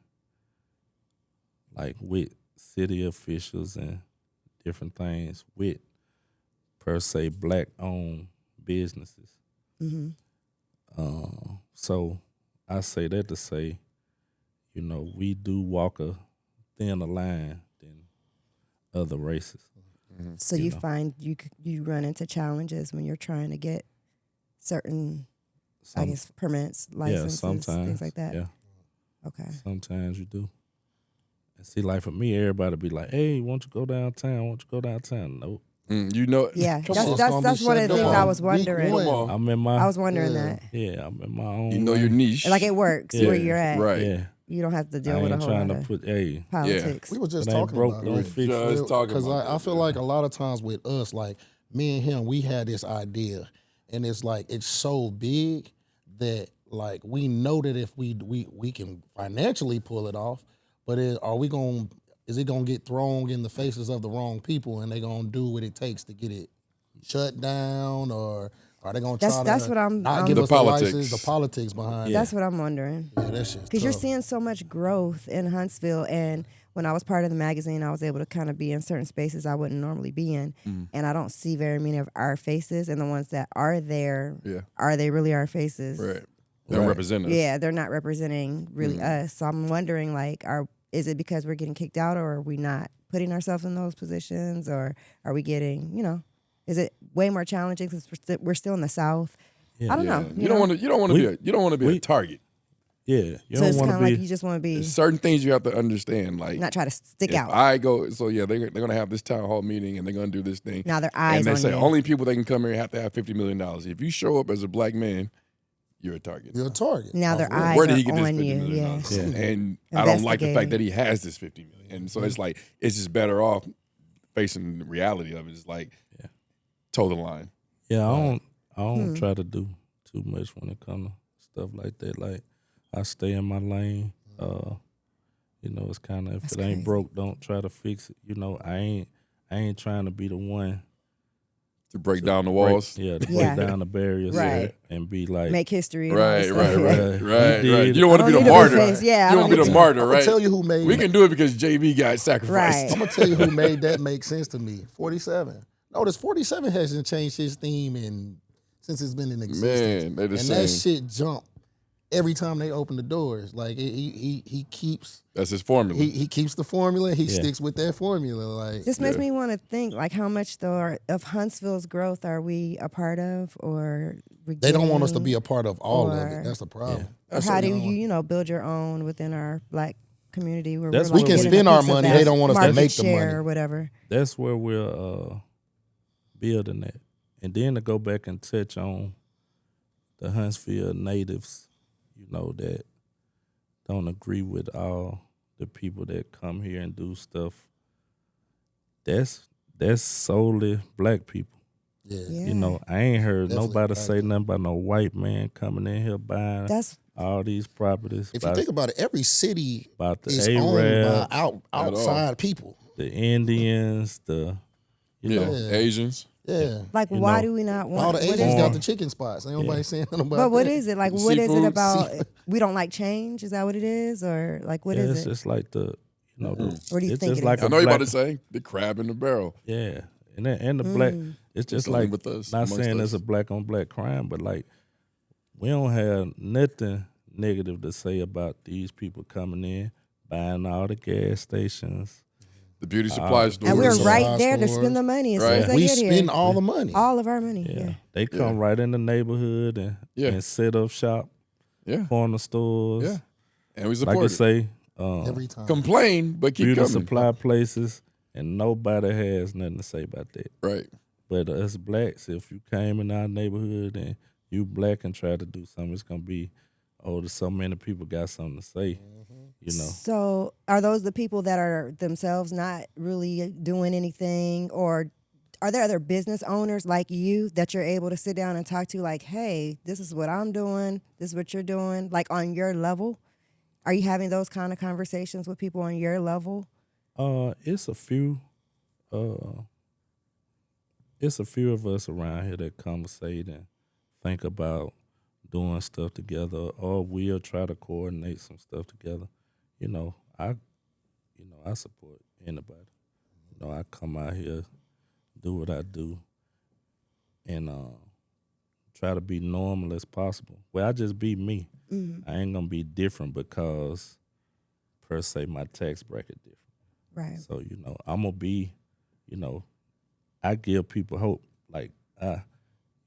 Speaker 4: like with city officials and different things with per se black owned businesses.
Speaker 3: Mm-hmm.
Speaker 4: So I say that to say, we do walk a thinner line than other races.
Speaker 3: So you find you run into challenges when you're trying to get certain, I guess, permits, licenses,
Speaker 4: sometimes,
Speaker 3: things like that.
Speaker 4: Yeah,
Speaker 3: Okay.
Speaker 4: sometimes you do. And see, like for me, everybody be like, "Hey, won't you go downtown? Won't you go downtown?" Nope.
Speaker 3: Yeah,
Speaker 1: Come
Speaker 3: that's
Speaker 1: on.
Speaker 3: that's one of the things I was wondering.
Speaker 1: Come on.
Speaker 4: I'm in my.
Speaker 3: I was wondering that.
Speaker 4: Yeah, I'm in my own.
Speaker 1: You know your
Speaker 4: lane.
Speaker 1: niche.
Speaker 3: Like it works
Speaker 4: Yeah,
Speaker 3: where you're at.
Speaker 1: right.
Speaker 4: Yeah,
Speaker 3: You don't have to
Speaker 4: I
Speaker 3: deal with a
Speaker 4: ain't
Speaker 3: whole
Speaker 4: trying
Speaker 3: lot
Speaker 4: to
Speaker 3: of
Speaker 4: put. Hey,
Speaker 3: politics.
Speaker 2: We were just
Speaker 4: it ain't
Speaker 2: talking
Speaker 4: broke,
Speaker 2: about
Speaker 4: don't
Speaker 2: it.
Speaker 4: fix it.
Speaker 1: Just talking
Speaker 2: Because
Speaker 1: about
Speaker 2: I feel like a lot of times with us, like me and him, we had this idea, and it's like it's so big that like we know that if we can financially pull it off, but is it gonna get thrown in the faces of the wrong people, and they gonna do what it takes to get it shut down, or are they gonna try
Speaker 3: That's
Speaker 2: to
Speaker 3: what I'm-
Speaker 2: not
Speaker 3: I'm-
Speaker 2: give
Speaker 1: The
Speaker 2: us the
Speaker 1: politics.
Speaker 2: license, the politics behind it?
Speaker 3: That's what I'm wondering.
Speaker 2: Yeah, that shit's
Speaker 3: Because you're
Speaker 2: tough.
Speaker 3: seeing so much growth in Huntsville, and when I was part of the magazine, I was able to kind of be in certain spaces I wouldn't normally be in, and I don't see very many of our faces, and the ones that are there, are they really our faces?
Speaker 1: Right. They don't represent us.
Speaker 3: Yeah, they're not representing really us. So I'm wondering, like, is it because we're getting kicked out, or are we not putting ourselves in those positions, or are we getting, is it way more challenging because we're still in the South? I don't know.
Speaker 1: You don't want to be a target.
Speaker 4: Yeah, you
Speaker 3: So
Speaker 4: don't
Speaker 3: it's
Speaker 4: want
Speaker 3: kind
Speaker 4: to
Speaker 3: of
Speaker 4: be.
Speaker 3: like you just want to be
Speaker 1: There's certain things you have to understand. Like
Speaker 3: not try to stick
Speaker 1: if
Speaker 3: out.
Speaker 1: I go, so yeah, they're gonna have this town hall meeting and they're gonna do this thing.
Speaker 3: Now their eyes
Speaker 1: and they
Speaker 3: on
Speaker 1: say
Speaker 3: you.
Speaker 1: only people that can come here have to have $50 million. If you show up as a black man, you're a target.
Speaker 2: You're a target.
Speaker 3: Now their eyes
Speaker 1: Where did
Speaker 3: are
Speaker 1: he get this
Speaker 3: on
Speaker 1: $50
Speaker 3: you.
Speaker 1: million?
Speaker 3: Yeah.
Speaker 1: And I don't like the fact
Speaker 3: Investigating.
Speaker 1: that he has this $50 million. And so it's like it's just better off facing the reality of it. It's like toe the line.
Speaker 4: Yeah, I don't try to do too much when it comes to stuff like that. Like I stay in my lane. It's kind of if
Speaker 3: That's
Speaker 4: it ain't
Speaker 3: crazy.
Speaker 4: broke, don't try to fix it. I ain't trying to be the one
Speaker 1: To break down the
Speaker 4: break-
Speaker 1: walls.
Speaker 4: to
Speaker 3: Yeah.
Speaker 4: break down the barriers,
Speaker 3: Right.
Speaker 4: and be like,
Speaker 3: Make history. And all
Speaker 1: Right,
Speaker 3: this
Speaker 1: right,
Speaker 3: stuff.
Speaker 1: right,
Speaker 4: Yeah.
Speaker 1: right,
Speaker 4: You
Speaker 1: right.
Speaker 4: did.
Speaker 1: You don't want
Speaker 3: I
Speaker 1: to be
Speaker 3: don't
Speaker 1: the
Speaker 3: need to be
Speaker 1: martyr.
Speaker 3: faced. Yeah, I
Speaker 1: You
Speaker 3: don't
Speaker 1: don't be
Speaker 3: need
Speaker 1: the
Speaker 3: to-
Speaker 1: martyr,
Speaker 2: I'm
Speaker 1: right?
Speaker 2: gonna tell you who made
Speaker 1: We can do it because JB got sacrificed.
Speaker 3: Right.
Speaker 2: I'm gonna tell you who made that make sense to me. 47. Notice 47 hasn't changed his theme since it's been in existence.
Speaker 1: Man, they're the
Speaker 2: and
Speaker 1: same.
Speaker 2: that shit jump every time they open the doors. Like he keeps
Speaker 1: That's his formula.
Speaker 2: he keeps the formula. He
Speaker 4: Yeah.
Speaker 2: sticks with that formula. Like
Speaker 3: This makes me want to think, like, how much of Huntsville's growth are we a part of, or we
Speaker 2: they don't want us to
Speaker 3: getting,
Speaker 2: be a part of all of
Speaker 3: or-
Speaker 2: it. That's the problem.
Speaker 3: or how do you build your own within our black community where
Speaker 4: That's
Speaker 3: we're like
Speaker 4: what we can
Speaker 3: getting a
Speaker 2: spend our
Speaker 3: piece of
Speaker 2: money.
Speaker 3: that
Speaker 2: They don't want us to
Speaker 3: market
Speaker 2: make the
Speaker 3: share
Speaker 2: money.
Speaker 3: or whatever.
Speaker 4: that's where we're building that. And then to go back and touch on the Huntsville natives, that don't agree with all the people that come here and do stuff. That's solely black people.
Speaker 2: Yeah.
Speaker 3: Yeah.
Speaker 4: I ain't heard
Speaker 2: Definitely
Speaker 4: nobody
Speaker 2: black
Speaker 4: say nothing about no white man coming in here buying
Speaker 3: That's
Speaker 4: all these properties.
Speaker 2: If you think about it, every city
Speaker 4: about the
Speaker 2: is owned by
Speaker 4: Arabs,
Speaker 2: outside people.
Speaker 4: the Indians,
Speaker 1: Asians.
Speaker 2: Yeah.
Speaker 3: like, why do we not want?
Speaker 2: All the
Speaker 3: what
Speaker 2: Asians
Speaker 3: is
Speaker 2: got
Speaker 3: it?
Speaker 2: the chicken spots. Ain't nobody saying nothing about
Speaker 3: But what
Speaker 2: that.
Speaker 3: is it like? What is it
Speaker 1: Seafood?
Speaker 3: about? We don't like change. Is that what it is, or like what
Speaker 4: yeah,
Speaker 3: is
Speaker 4: it's
Speaker 3: it?
Speaker 4: just like the
Speaker 3: What do you
Speaker 4: it's
Speaker 3: think
Speaker 4: just
Speaker 3: it
Speaker 4: like
Speaker 3: is?
Speaker 1: I
Speaker 4: a
Speaker 1: know you're
Speaker 4: black,
Speaker 1: about to say the crab in the barrel.
Speaker 4: yeah, and the black. It's just
Speaker 1: only
Speaker 4: like
Speaker 1: with us,
Speaker 4: not
Speaker 1: amongst
Speaker 4: saying it's
Speaker 1: us.
Speaker 4: a black on black crime, but like we don't have nothing negative to say about these people coming in, buying all the gas stations.
Speaker 1: The beauty supply stores.
Speaker 3: And we're
Speaker 2: Stores.
Speaker 3: right there to
Speaker 2: Stores.
Speaker 3: spend the money as soon
Speaker 1: Right.
Speaker 3: as they
Speaker 2: We
Speaker 3: get
Speaker 2: spend
Speaker 3: here.
Speaker 2: all the money.
Speaker 3: All of our money.
Speaker 4: Yeah,
Speaker 3: Yeah.
Speaker 4: they come right in the neighborhood and set up shop,
Speaker 1: Yeah,
Speaker 4: corner stores.
Speaker 1: yeah. And we
Speaker 4: Like
Speaker 1: support
Speaker 4: I
Speaker 1: it.
Speaker 4: say,
Speaker 2: Every time.
Speaker 1: Complain, but keep
Speaker 4: beauty
Speaker 1: coming.
Speaker 4: supply places, and nobody has nothing to say about that.
Speaker 1: Right.
Speaker 4: But us blacks, if you came in our neighborhood and you black and try to do something, it's gonna be, there's so many people got something to say.
Speaker 3: So are those the people that are themselves not really doing anything, or are there other business owners like you that you're able to sit down and talk to, like, hey, this is what I'm doing, this is what you're doing, like on your level? Are you having those kind of conversations with people on your level?
Speaker 4: It's a few. It's a few of us around here that conversate and think about doing stuff together, or we'll try to coordinate some stuff together. I support anybody. I come out here, do what I do, and try to be normal as possible. Well, I just be me. I ain't gonna be different because per se my tax bracket different.
Speaker 3: Right.
Speaker 4: So, I'm gonna be, I give people hope. Like I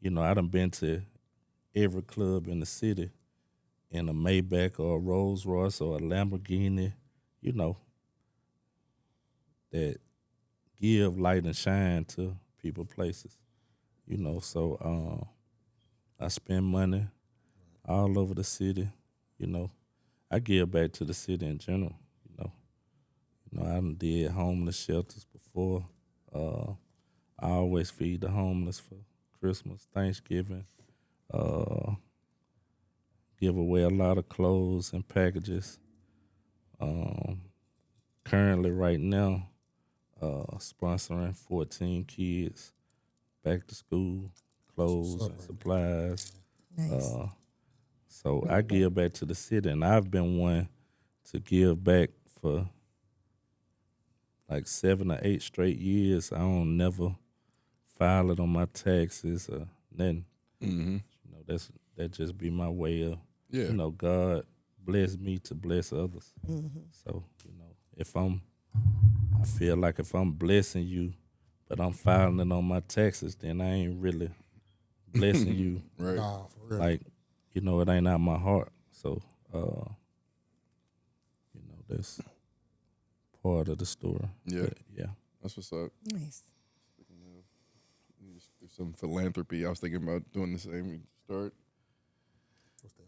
Speaker 4: done been to every club in the city in a Maybach or a Rolls Royce or a Lamborghini, that give light and shine to people, places. So I spend money all over the city. I give back to the city in general. I done did homeless shelters before. I always feed the homeless for Christmas, Thanksgiving. Give away a lot of clothes and packages. Currently, right now, sponsoring 14 kids back to school, clothes and supplies.
Speaker 3: Nice.
Speaker 4: So I give back to the city, and I've been one to give back for like 7 or 8 straight years. I don't never file it on my taxes or nothing.
Speaker 1: Mm-hmm.
Speaker 4: That just be my way of,
Speaker 1: Yeah.
Speaker 4: God bless me to bless others. So, I feel like if I'm blessing you, but I'm filing it on my taxes, then I ain't really blessing you.
Speaker 1: Right.
Speaker 2: Nah, for real.
Speaker 4: Like, it ain't out my heart. So, that's part of the story.
Speaker 1: Yeah.
Speaker 4: But, yeah.
Speaker 1: That's what's up.
Speaker 3: Nice.
Speaker 1: You just do some philanthropy. I was thinking about doing the same. We start
Speaker 2: What's that?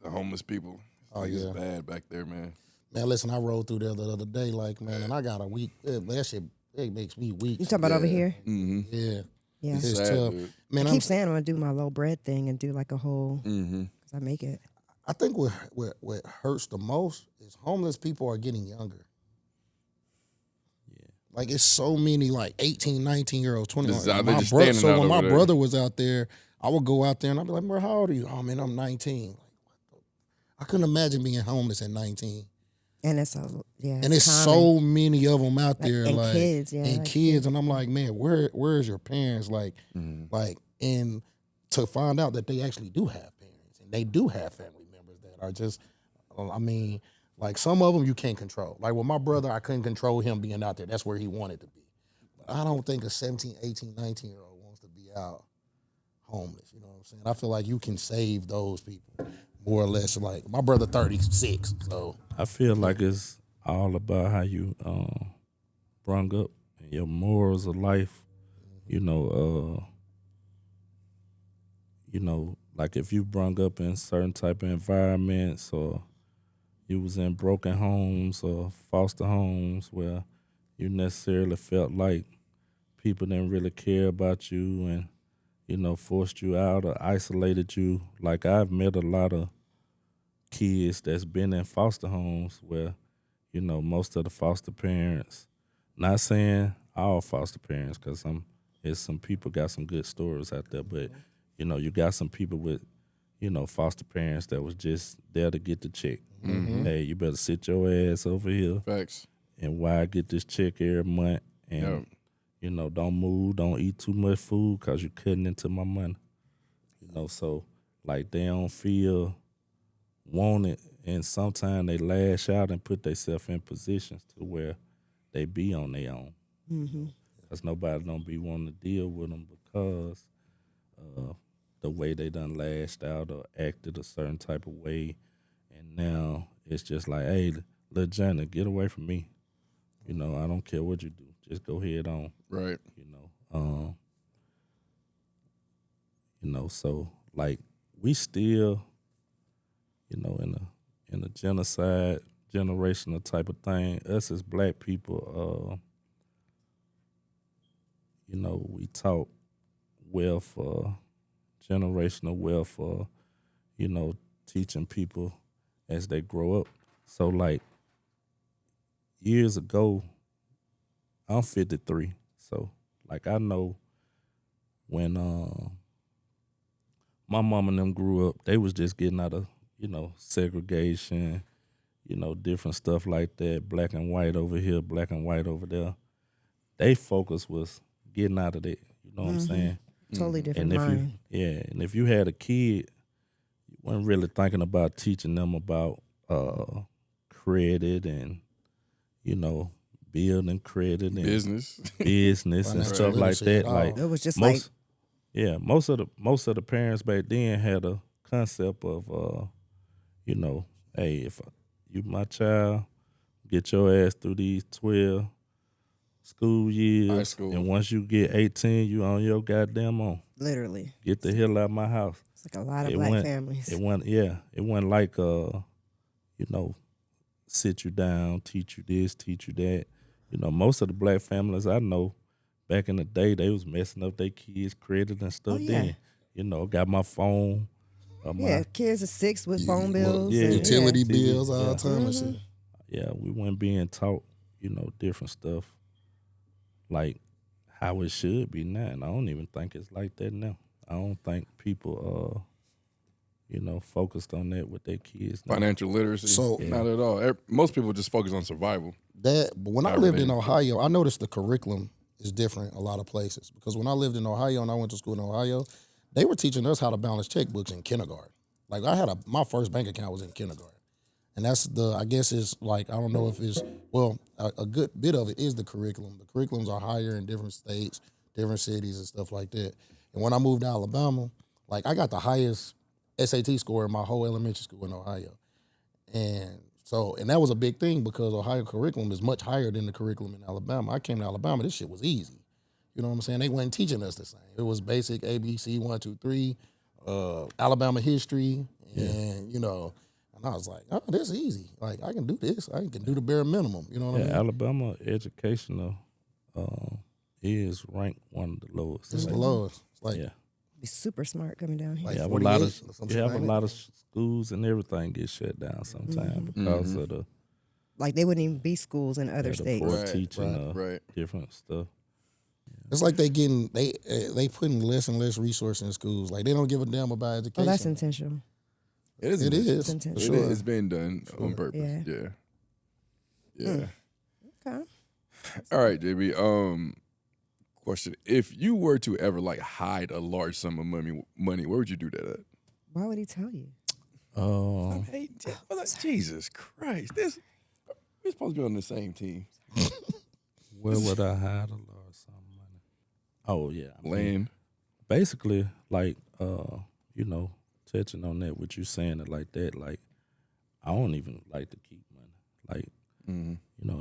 Speaker 1: the homeless people.
Speaker 2: Oh,
Speaker 1: It's
Speaker 2: yeah.
Speaker 1: bad back there, man.
Speaker 2: Man, listen, I rode through there the other day, like, man, and I got a week. That shit, it makes me weak.
Speaker 3: You talking about over here?
Speaker 1: Mm-hmm.
Speaker 2: Yeah.
Speaker 3: Yeah.
Speaker 2: It's
Speaker 1: Sad,
Speaker 2: tough.
Speaker 1: dude.
Speaker 2: Man,
Speaker 3: I keep saying I'm gonna do my low bread thing and do like a whole.
Speaker 1: Mm-hmm.
Speaker 3: Cause I make it.
Speaker 2: I think what hurts the most is homeless people are getting younger.
Speaker 4: Yeah.
Speaker 2: Like, it's so many, like, 18, 19-year-olds, 20.
Speaker 1: Just
Speaker 2: Like,
Speaker 1: out there
Speaker 2: my
Speaker 1: just
Speaker 2: brother,
Speaker 1: standing out
Speaker 2: so when my
Speaker 1: over there.
Speaker 2: brother was out there, I would go out there and I'd be like, bro, how old are you? Oh, man, I'm 19. Like, what the? I couldn't imagine being homeless at 19.
Speaker 3: And it's
Speaker 2: And it's
Speaker 3: common.
Speaker 2: so many of them out there,
Speaker 3: and
Speaker 2: like,
Speaker 3: kids, yeah,
Speaker 2: and
Speaker 3: like
Speaker 2: kids, and I'm like, man, where's your parents? Like,
Speaker 1: Mm-hmm.
Speaker 2: and to find out that they actually do have parents, and they do have family members that are just, I mean, like, some of them you can't control. Like with my brother, I couldn't control him being out there. That's where he wanted to be. But I don't think a 17, 18, 19-year-old wants to be out homeless. You know what I'm saying? I feel like you can save those people more or less. Like my brother, 36, so.
Speaker 4: I feel like it's all about how you brung up and your morals of life. Like if you brung up in certain type of environments, or you was in broken homes or foster homes where you necessarily felt like people didn't really care about you and forced you out or isolated you. Like I've met a lot of kids that's been in foster homes where, most of the foster parents, not saying all foster parents, because some people got some good stories out there, but, you got some people with, foster parents that was just there to get the check.
Speaker 1: Mm-hmm.
Speaker 4: Hey, you better sit your ass over here
Speaker 1: Facts.
Speaker 4: and why I get this check every month and, don't move, don't eat too much food because you're cutting into my money. So like they don't feel wanted, and sometimes they lash out and put themselves in positions to where they be on their own. Because nobody don't be wanting to deal with them because the way they done lashed out or acted a certain type of way. And now it's just like, hey, little Johnny, get away from me. I don't care what you do. Just go head on.
Speaker 1: Right.
Speaker 4: So like we still, in a genocide, generational type of thing. Us as black people, we taught welfare, generational welfare, teaching people as they grow up. So like years ago, I'm 53. So like I know when my mom and them grew up, they was just getting out of, segregation, different stuff like that, black and white over here, black and white over there. They focus was getting out of that. You know what I'm saying?
Speaker 3: Totally different
Speaker 4: And if
Speaker 3: mind.
Speaker 4: and if you had a kid, you weren't really thinking about teaching them about credit and building credit and
Speaker 1: Business.
Speaker 4: business and
Speaker 2: Financial
Speaker 4: stuff like
Speaker 2: literacy
Speaker 4: that.
Speaker 2: at all.
Speaker 4: Like
Speaker 3: It was just like,
Speaker 4: most of the parents back then had a concept of hey, if you my child, get your ass through these 12 school years,
Speaker 1: High school.
Speaker 4: and once you get 18, you on your goddamn own.
Speaker 3: literally.
Speaker 4: Get the hell out of my house.
Speaker 3: It's like a lot of black families.
Speaker 4: It wasn't like sit you down, teach you this, teach you that. Most of the black families I know back in the day, they was messing up their kids' credit and stuff.
Speaker 3: Oh, yeah.
Speaker 4: Then, got my phone.
Speaker 3: Yeah, kids are 6 with phone bills.
Speaker 4: yeah.
Speaker 3: and,
Speaker 2: Utility
Speaker 4: Yeah.
Speaker 2: bills all the time and shit.
Speaker 4: Yeah, we weren't being taught, different stuff like how it should be now. And I don't even think it's like that now. I don't think people focused on that with their kids now.
Speaker 1: Financial literacy.
Speaker 2: So-
Speaker 1: Not at all. Most people just focus on survival.
Speaker 2: But when I
Speaker 1: Not
Speaker 2: lived in
Speaker 1: really.
Speaker 2: Ohio, I noticed the curriculum is different a lot of places. Because when I lived in Ohio and I went to school in Ohio, they were teaching us how to balance checkbooks in kindergarten. Like I had my first bank account was in kindergarten. And that's I guess it's like, I don't know if it's, well, a good bit of it is the curriculum. The curriculums are higher in different states, different cities and stuff like that. And when I moved to Alabama, like I got the highest SAT score in my whole elementary school in Ohio. And that was a big thing because Ohio curriculum is much higher than the curriculum in Alabama. I came to Alabama, this shit was easy. You know what I'm saying? They weren't teaching us the same. It was basic ABC 1, 2, 3, Alabama history, and and I was like, oh, this is easy. Like I can do this. I can do the bare minimum. You know what I mean?
Speaker 4: Alabama educational is ranked one of the lowest.
Speaker 2: It's the lowest. It's like
Speaker 4: Yeah.
Speaker 3: Be super smart coming down here.
Speaker 2: Like
Speaker 4: You have a
Speaker 2: 48
Speaker 4: lot
Speaker 2: or
Speaker 4: of
Speaker 2: some
Speaker 4: you
Speaker 2: shit
Speaker 4: have a
Speaker 2: like
Speaker 4: lot
Speaker 2: that.
Speaker 4: of schools and everything get shut down sometimes because of the
Speaker 3: Like they wouldn't even be schools in other
Speaker 4: the
Speaker 3: states.
Speaker 4: poor
Speaker 1: Right,
Speaker 4: teaching
Speaker 1: right.
Speaker 4: different stuff.
Speaker 2: It's like they putting less and less resources in schools. Like they don't give a damn about
Speaker 3: Oh,
Speaker 2: education.
Speaker 3: that's intentional.
Speaker 1: It is.
Speaker 2: It is.
Speaker 3: It's
Speaker 2: For
Speaker 3: intentional.
Speaker 2: sure.
Speaker 1: It is. It's been done on purpose.
Speaker 3: Yeah.
Speaker 1: Yeah.
Speaker 3: Okay.
Speaker 1: All right, JB. Question: if you were to ever like hide a large sum of money, where would you do that at?
Speaker 3: Why would he tell you?
Speaker 1: Hey, Jesus Christ! We're supposed to be on the same team.
Speaker 4: Where would I hide a large sum of money? Oh yeah, I mean,
Speaker 1: Land.
Speaker 4: basically like touching on that, what you saying it like that, like I don't even like to keep money. Like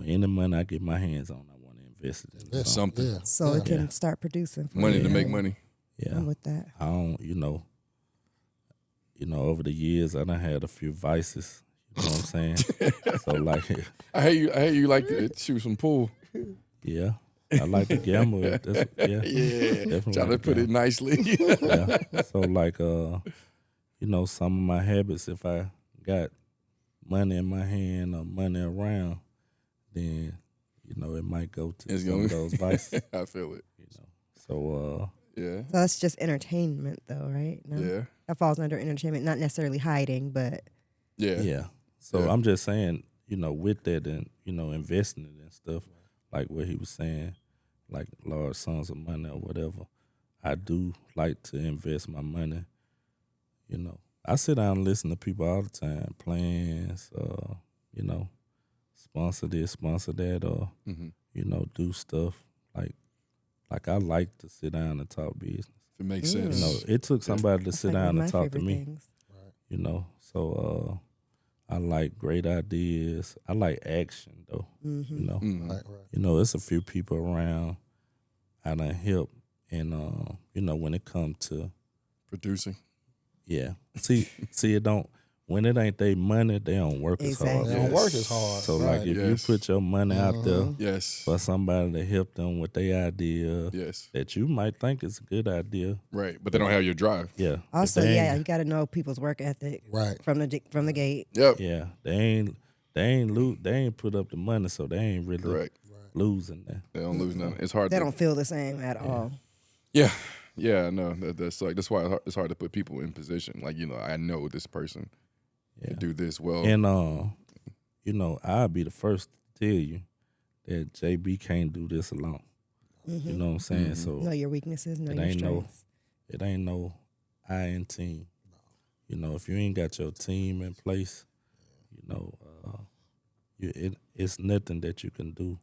Speaker 4: any money I get my hands on, I want to invest it in
Speaker 2: That's
Speaker 4: something.
Speaker 2: Yeah.
Speaker 3: So it can start producing. For
Speaker 1: Money
Speaker 3: you.
Speaker 1: to make money.
Speaker 4: Yeah,
Speaker 3: I'm with that.
Speaker 4: I don't, over the years I done had a few vices. You know what I'm saying? So like,
Speaker 1: I hear you like to shoot some pool.
Speaker 4: yeah, I like to gamble.
Speaker 1: Yeah.
Speaker 4: Definitely
Speaker 1: Try to
Speaker 4: like
Speaker 1: put it
Speaker 4: gamble.
Speaker 1: nicely.
Speaker 4: Yeah. So like, some of my habits, if I got money in my hand or money around, then it might go to
Speaker 1: It's
Speaker 4: some
Speaker 1: going.
Speaker 4: of those vices.
Speaker 1: I feel it.
Speaker 4: So
Speaker 1: Yeah.
Speaker 3: So that's just entertainment, though, right? No?
Speaker 1: Yeah.
Speaker 3: That falls under entertainment, not necessarily hiding, but
Speaker 1: Yeah.
Speaker 4: yeah. So
Speaker 1: Yeah.
Speaker 4: I'm just saying, with that and investing it and stuff, like what he was saying, like large sums of money or whatever. I do like to invest my money. I sit down and listen to people all the time, plans, sponsor this, sponsor that, or do stuff like I like to sit down and talk business.
Speaker 1: If it makes sense.
Speaker 4: It took somebody to
Speaker 3: that's
Speaker 4: sit
Speaker 3: like one
Speaker 4: down
Speaker 3: of
Speaker 4: and
Speaker 3: my
Speaker 4: talk to
Speaker 3: favorite
Speaker 4: me.
Speaker 3: things.
Speaker 4: So I like great ideas. I like action though.
Speaker 1: Mm-hmm.
Speaker 2: Right.
Speaker 4: It's a few people around I done help, and when it comes to
Speaker 1: Producing.
Speaker 4: see it don't, when it ain't they money, they don't work as hard.
Speaker 3: Exactly.
Speaker 2: They don't work as hard.
Speaker 4: So
Speaker 2: right.
Speaker 4: like if
Speaker 1: Yes.
Speaker 4: you put your money out there
Speaker 1: Yes.
Speaker 4: for somebody to help them with their idea
Speaker 1: Yes.
Speaker 4: that you might think is a good idea,
Speaker 1: Right. But they don't have your drive.
Speaker 4: yeah. if
Speaker 3: Also,
Speaker 4: they
Speaker 3: yeah,
Speaker 4: ain't-
Speaker 3: you got to know people's work ethic
Speaker 2: Right.
Speaker 3: from the gate.
Speaker 1: Yep.
Speaker 4: yeah, they ain't put up the money, so they ain't really
Speaker 1: Correct.
Speaker 4: losing that.
Speaker 1: They don't lose nothing. It's hard.
Speaker 3: They
Speaker 1: to,
Speaker 3: don't feel the same at all.
Speaker 1: Yeah. Yeah. No. That's why it's hard to put people in position. Like I know this person can do this well.
Speaker 4: And you know, I'll be the first to tell you that JB can't do this alone. You know what I'm saying? So
Speaker 3: Know your weaknesses, know
Speaker 4: it
Speaker 3: your
Speaker 4: ain't
Speaker 3: strengths.
Speaker 4: it ain't no I in team. You know, if you ain't got your team in place, you know, it's nothing that you can do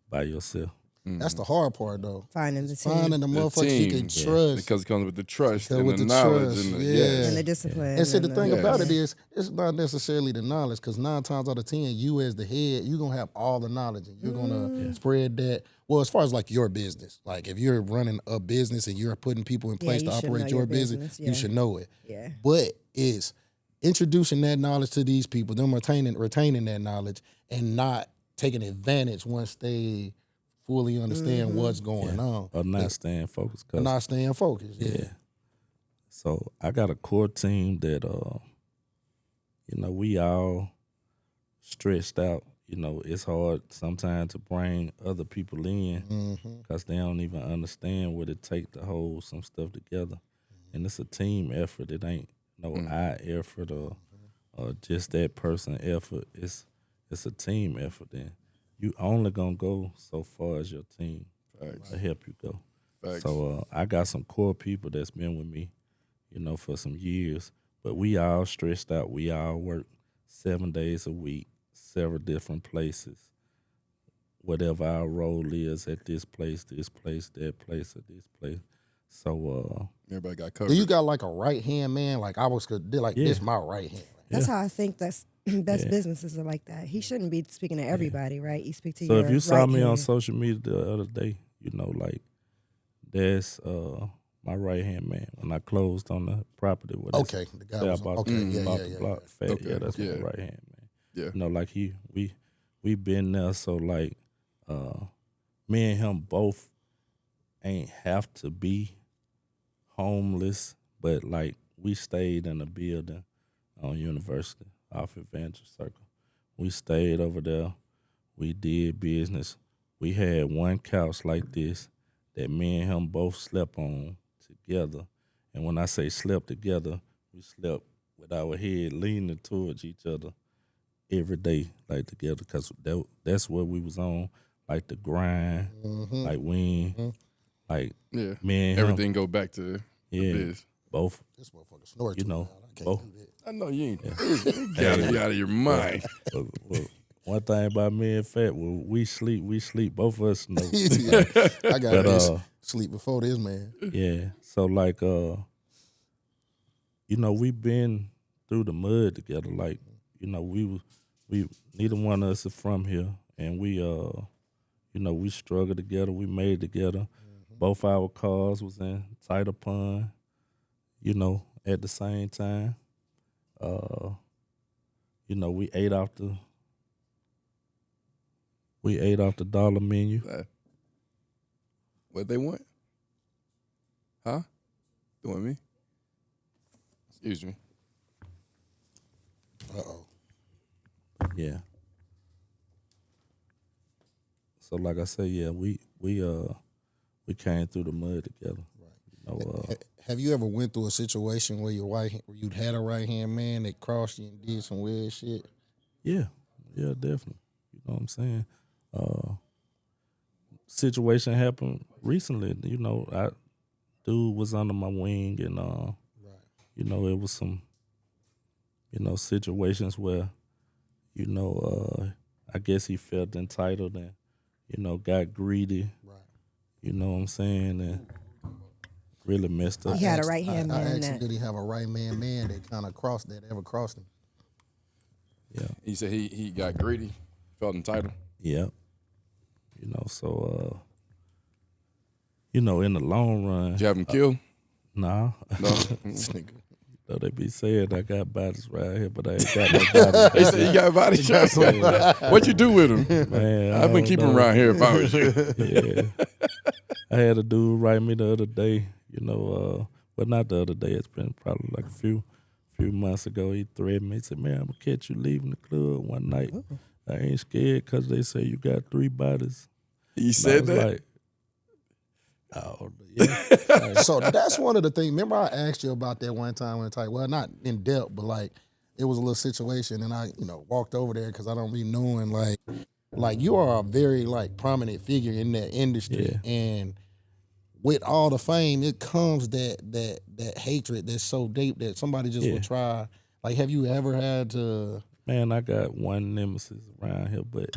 Speaker 4: by yourself.
Speaker 2: That's the hard part, though.
Speaker 3: Finding the team.
Speaker 2: Finding the motherfuckers you can trust.
Speaker 1: because it comes with the trust
Speaker 2: Because
Speaker 1: and
Speaker 2: with
Speaker 1: the
Speaker 2: the
Speaker 1: knowledge
Speaker 2: trust,
Speaker 1: and the
Speaker 2: yeah.
Speaker 3: and the discipline.
Speaker 2: And see, the thing about it
Speaker 3: Yes.
Speaker 2: is, it's not necessarily the knowledge, because 9 times out of 10, you as the head, you're going to have all the knowledge, and you're going to spread that. Well, as far as like your business, like if you're running a business and you're putting people in place
Speaker 3: you
Speaker 2: to
Speaker 3: should
Speaker 2: operate
Speaker 3: know
Speaker 2: your
Speaker 3: your
Speaker 2: business,
Speaker 3: business,
Speaker 2: you
Speaker 3: yeah.
Speaker 2: should know it.
Speaker 3: Yeah.
Speaker 2: But it's introducing that knowledge to these people, them retaining that knowledge, and not taking advantage once they fully understand what's going on.
Speaker 4: Or not staying focused.
Speaker 2: And not staying focused.
Speaker 4: Yeah. So I got a core team that, you know, we all stretched out. You know, it's hard sometimes to bring other people in because they don't even understand what it takes to hold some stuff together. And it's a team effort. It ain't no I effort or just that person effort. It's a team effort. Then you only gonna go so far as your team to help you go.
Speaker 1: Facts.
Speaker 4: So I got some core people that's been with me, you know, for some years. But we all stressed out. We all work 7 days a week, several different places. Whatever our role is at this place, that place, or this place. So
Speaker 1: everybody got covered.
Speaker 2: Do you got like a right hand man? Like I was like
Speaker 4: Yeah.
Speaker 2: this my right hand.
Speaker 3: That's how I think that's best businesses are like that. He shouldn't be speaking to everybody, right? You speak to
Speaker 4: So
Speaker 3: your
Speaker 4: if you saw
Speaker 3: right
Speaker 4: me on
Speaker 3: hand.
Speaker 4: social media the other day, you know, like that's my right hand man. When I closed on the property with
Speaker 2: Okay, the guy was
Speaker 4: bought,
Speaker 2: okay.
Speaker 4: bought
Speaker 2: Yeah.
Speaker 4: the block. Fat,
Speaker 1: Okay,
Speaker 4: yeah, that's my
Speaker 1: yeah.
Speaker 4: right hand man.
Speaker 1: Yeah.
Speaker 4: You know, like we been there, so like me and him both ain't have to be homeless, but like we stayed in a building on University off Evangel Circle. We stayed over there. We did business. We had one couch like this that me and him both slept on together. And when I say slept together, we slept with our head leaning towards each other every day, like together, because that's what we was on, like the grind, like we ain't, like
Speaker 1: Yeah.
Speaker 4: me and him,
Speaker 1: Everything go back to
Speaker 4: yeah,
Speaker 1: this.
Speaker 4: both,
Speaker 2: This motherfucker snort
Speaker 4: you
Speaker 2: too
Speaker 4: know,
Speaker 2: loud. I can't
Speaker 4: both.
Speaker 2: do that.
Speaker 1: I know you ain't. You gotta be out of your mind.
Speaker 4: Well, one thing about me and Fat, when we sleep, both of us know.
Speaker 2: I got
Speaker 4: But,
Speaker 2: this sleep before this man.
Speaker 4: Yeah. So like you know, we been through the mud together. Like, you know, we neither one of us is from here, and we you know, we struggled together, we made it together. Both our cars was in Tighter Pond, you know, at the same time. You know, we ate off the dollar menu.
Speaker 1: What they want? Huh? You want me? Excuse me.
Speaker 2: Uh-oh.
Speaker 4: Yeah. So like I said, yeah, we came through the mud together. Right. You know,
Speaker 2: Have you ever went through a situation where where you'd had a right hand man that crossed you and did some weird shit?
Speaker 4: yeah, definitely. You know what I'm saying? Situation happened recently. You know, dude was under my wing, and you know, it was some, you know, situations where, you know, I guess he felt entitled and, you know, got greedy. Right. You know what I'm saying? And really messed up.
Speaker 3: He had a right hand
Speaker 2: I
Speaker 3: man.
Speaker 2: asked him, did he have a right man that kind of ever crossed him?
Speaker 4: Yeah.
Speaker 1: He said he got greedy, felt entitled.
Speaker 4: Yeah. You know, so you know, in the long run,
Speaker 1: Did you have him killed?
Speaker 4: nah.
Speaker 1: No.
Speaker 4: So they be saying I got bodies right here, but I ain't got no bodies.
Speaker 1: He said he got body shots. What you do with him?
Speaker 4: Man,
Speaker 1: I wouldn't keep him around here if I was you.
Speaker 4: Yeah. I had a dude write me the other day, you know, but not the other day. It's been probably like a few months ago. He threatened me. He said, man, I'm going to catch you leaving the club one night. I ain't scared because they say you got 3 bodies.
Speaker 1: He said that?
Speaker 4: Like, oh, yeah.
Speaker 2: So that's one of the things. Remember I asked you about that one time when well, not in depth, but like it was a little situation, and I, walked over there because I don't be knowing like you are a very like prominent figure in that industry, and with all the fame, it comes that hatred that's so deep that somebody just will try. Like, have you ever had to?
Speaker 4: Man, I got one nemesis around here, but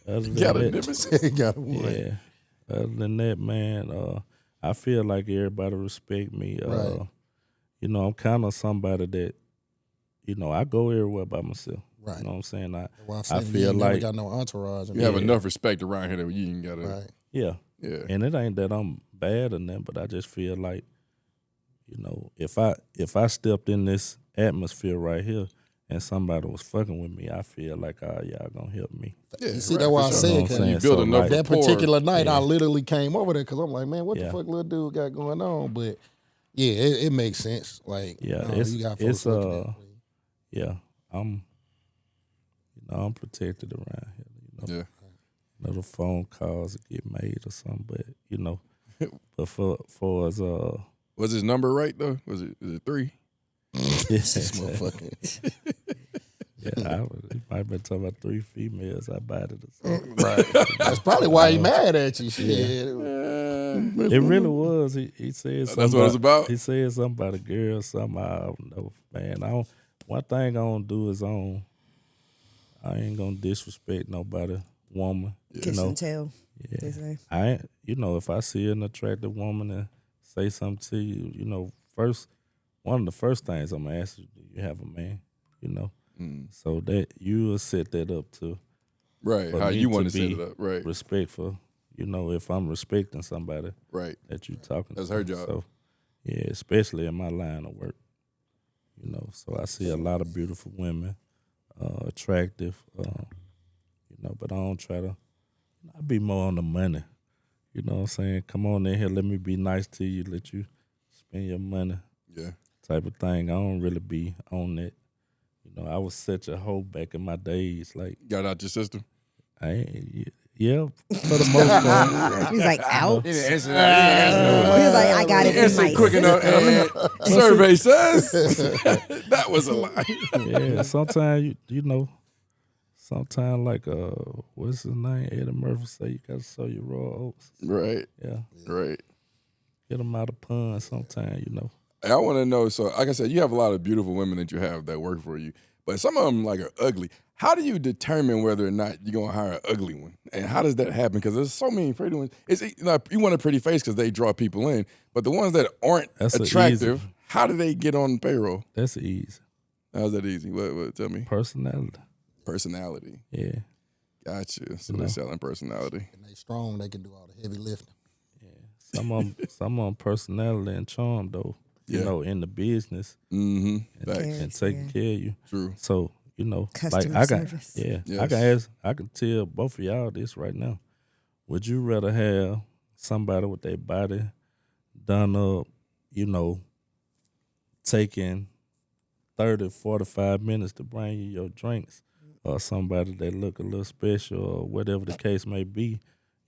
Speaker 4: other than
Speaker 1: Got a
Speaker 4: that,
Speaker 1: nemesis?
Speaker 2: Got one.
Speaker 4: yeah. Other than that, man, I feel like everybody respect me.
Speaker 2: Right.
Speaker 4: I'm kind of somebody that, I go everywhere by myself.
Speaker 2: Right.
Speaker 4: You know what I'm saying?
Speaker 2: Well,
Speaker 4: I
Speaker 2: saying
Speaker 4: feel
Speaker 2: you never
Speaker 4: like
Speaker 2: got no entourage.
Speaker 1: You have enough respect around here that you ain't got to.
Speaker 2: Right.
Speaker 4: yeah.
Speaker 1: Yeah.
Speaker 4: And it ain't that I'm bad or nothing, but I just feel like, if I stepped in this atmosphere right here and somebody was fucking with me, I feel like, y'all gonna help me.
Speaker 1: Yeah,
Speaker 2: You see,
Speaker 1: right,
Speaker 2: that's why
Speaker 1: for
Speaker 2: I
Speaker 1: sure.
Speaker 2: said,
Speaker 4: You know what I'm
Speaker 2: 'cause
Speaker 4: saying?
Speaker 1: You build
Speaker 4: So,
Speaker 1: enough
Speaker 4: like,
Speaker 2: that
Speaker 1: rapport.
Speaker 2: particular night, I literally came over there because I'm like, man, what the fuck little dude got going on? But yeah, it makes sense. Like,
Speaker 4: Yeah,
Speaker 2: you got folks looking at it.
Speaker 4: yeah, I'm protected around here.
Speaker 1: Yeah.
Speaker 4: The phone calls that get made or something, but but for as
Speaker 1: Was his number right though? Is it 3?
Speaker 2: This motherfucker.
Speaker 4: he might have been talking about 3 females. I bought it or something.
Speaker 2: Right. That's probably why he mad at you. Shit.
Speaker 4: It really was. He said something.
Speaker 1: That's what it's about?
Speaker 4: He said something about a girl. Something I don't know, man. One thing I don't do is I ain't gonna disrespect nobody, woman.
Speaker 3: Kiss and tell.
Speaker 4: Yeah.
Speaker 3: They say.
Speaker 4: I ain't, if I see an attractive woman and say something to you, one of the first things I'm gonna ask you, do you have a man? So that you will set that up to
Speaker 1: Right.
Speaker 4: for
Speaker 1: How
Speaker 4: me
Speaker 1: you want to set
Speaker 4: be
Speaker 1: it up. Right.
Speaker 4: respectful. If I'm respecting somebody
Speaker 1: Right.
Speaker 4: that you talking
Speaker 1: That's
Speaker 4: to.
Speaker 1: her job.
Speaker 4: So yeah, especially in my line of work. So I see a lot of beautiful women, attractive, but I don't try to. I be more on the money. You know what I'm saying? Come on in here, let me be nice to you, let you spend your money.
Speaker 1: Yeah.
Speaker 4: Type of thing. I don't really be on that. I was such a hoe back in my days. Like,
Speaker 1: Got out your system.
Speaker 4: I ain't, yeah, for the most part.
Speaker 3: He was like, out.
Speaker 1: He didn't answer
Speaker 3: He was like, I got it in my
Speaker 1: quick enough.
Speaker 3: system.
Speaker 1: Survey says that was a lie.
Speaker 4: Yeah, sometimes sometimes like what's his name? Eddie Murphy say you gotta sow your raw oats.
Speaker 1: Right.
Speaker 4: Yeah,
Speaker 1: Right.
Speaker 4: get them out of pun. Sometimes
Speaker 1: I want to know. So, like I said, you have a lot of beautiful women that you have that work for you, but some of them are ugly. How do you determine whether or not you're gonna hire an ugly one, and how does that happen? Because there's so many pretty ones. You want a pretty face because they draw people in, but the ones that aren't
Speaker 4: That's
Speaker 1: attractive, how do they get on payroll?
Speaker 4: that's easy.
Speaker 1: How's that easy? What? Tell me.
Speaker 4: Personality.
Speaker 1: Personality.
Speaker 4: Yeah,
Speaker 1: Gotcha. So they're selling personality.
Speaker 2: And they strong, they can do all the heavy lifting.
Speaker 4: some of them personality and charm though.
Speaker 1: Yeah.
Speaker 4: In the business
Speaker 1: Mm-hmm.
Speaker 4: and taking care of you.
Speaker 1: True.
Speaker 4: So
Speaker 3: Customer
Speaker 4: like I got,
Speaker 3: service.
Speaker 1: Yes.
Speaker 4: I can tell both of y'all this right now. Would you rather have somebody with their body done up, taking 30, 45 minutes to bring you your drinks, or somebody that look a little special or whatever the case may be,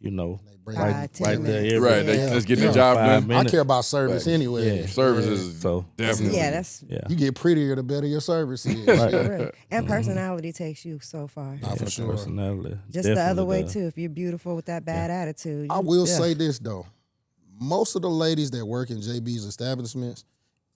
Speaker 2: They bring
Speaker 3: Five, 10
Speaker 4: there
Speaker 3: minutes.
Speaker 4: every
Speaker 1: Right. They
Speaker 2: Yeah.
Speaker 1: just get the
Speaker 2: Yeah.
Speaker 1: job
Speaker 4: 5
Speaker 1: done.
Speaker 4: minutes.
Speaker 2: I care about service
Speaker 1: Right.
Speaker 2: anyway.
Speaker 4: Yeah.
Speaker 1: Services.
Speaker 4: So
Speaker 1: Definitely.
Speaker 3: Yeah, that's
Speaker 4: yeah.
Speaker 2: You get prettier the better your service is.
Speaker 3: true. And personality takes you so far.
Speaker 2: Nah, for sure.
Speaker 4: Personality.
Speaker 3: Just the other
Speaker 4: definitely
Speaker 3: way
Speaker 4: does.
Speaker 3: too. If you're beautiful with that bad attitude,
Speaker 2: I
Speaker 3: you-
Speaker 2: will
Speaker 3: yeah.
Speaker 2: say this though. Most of the ladies that work in JB's establishments,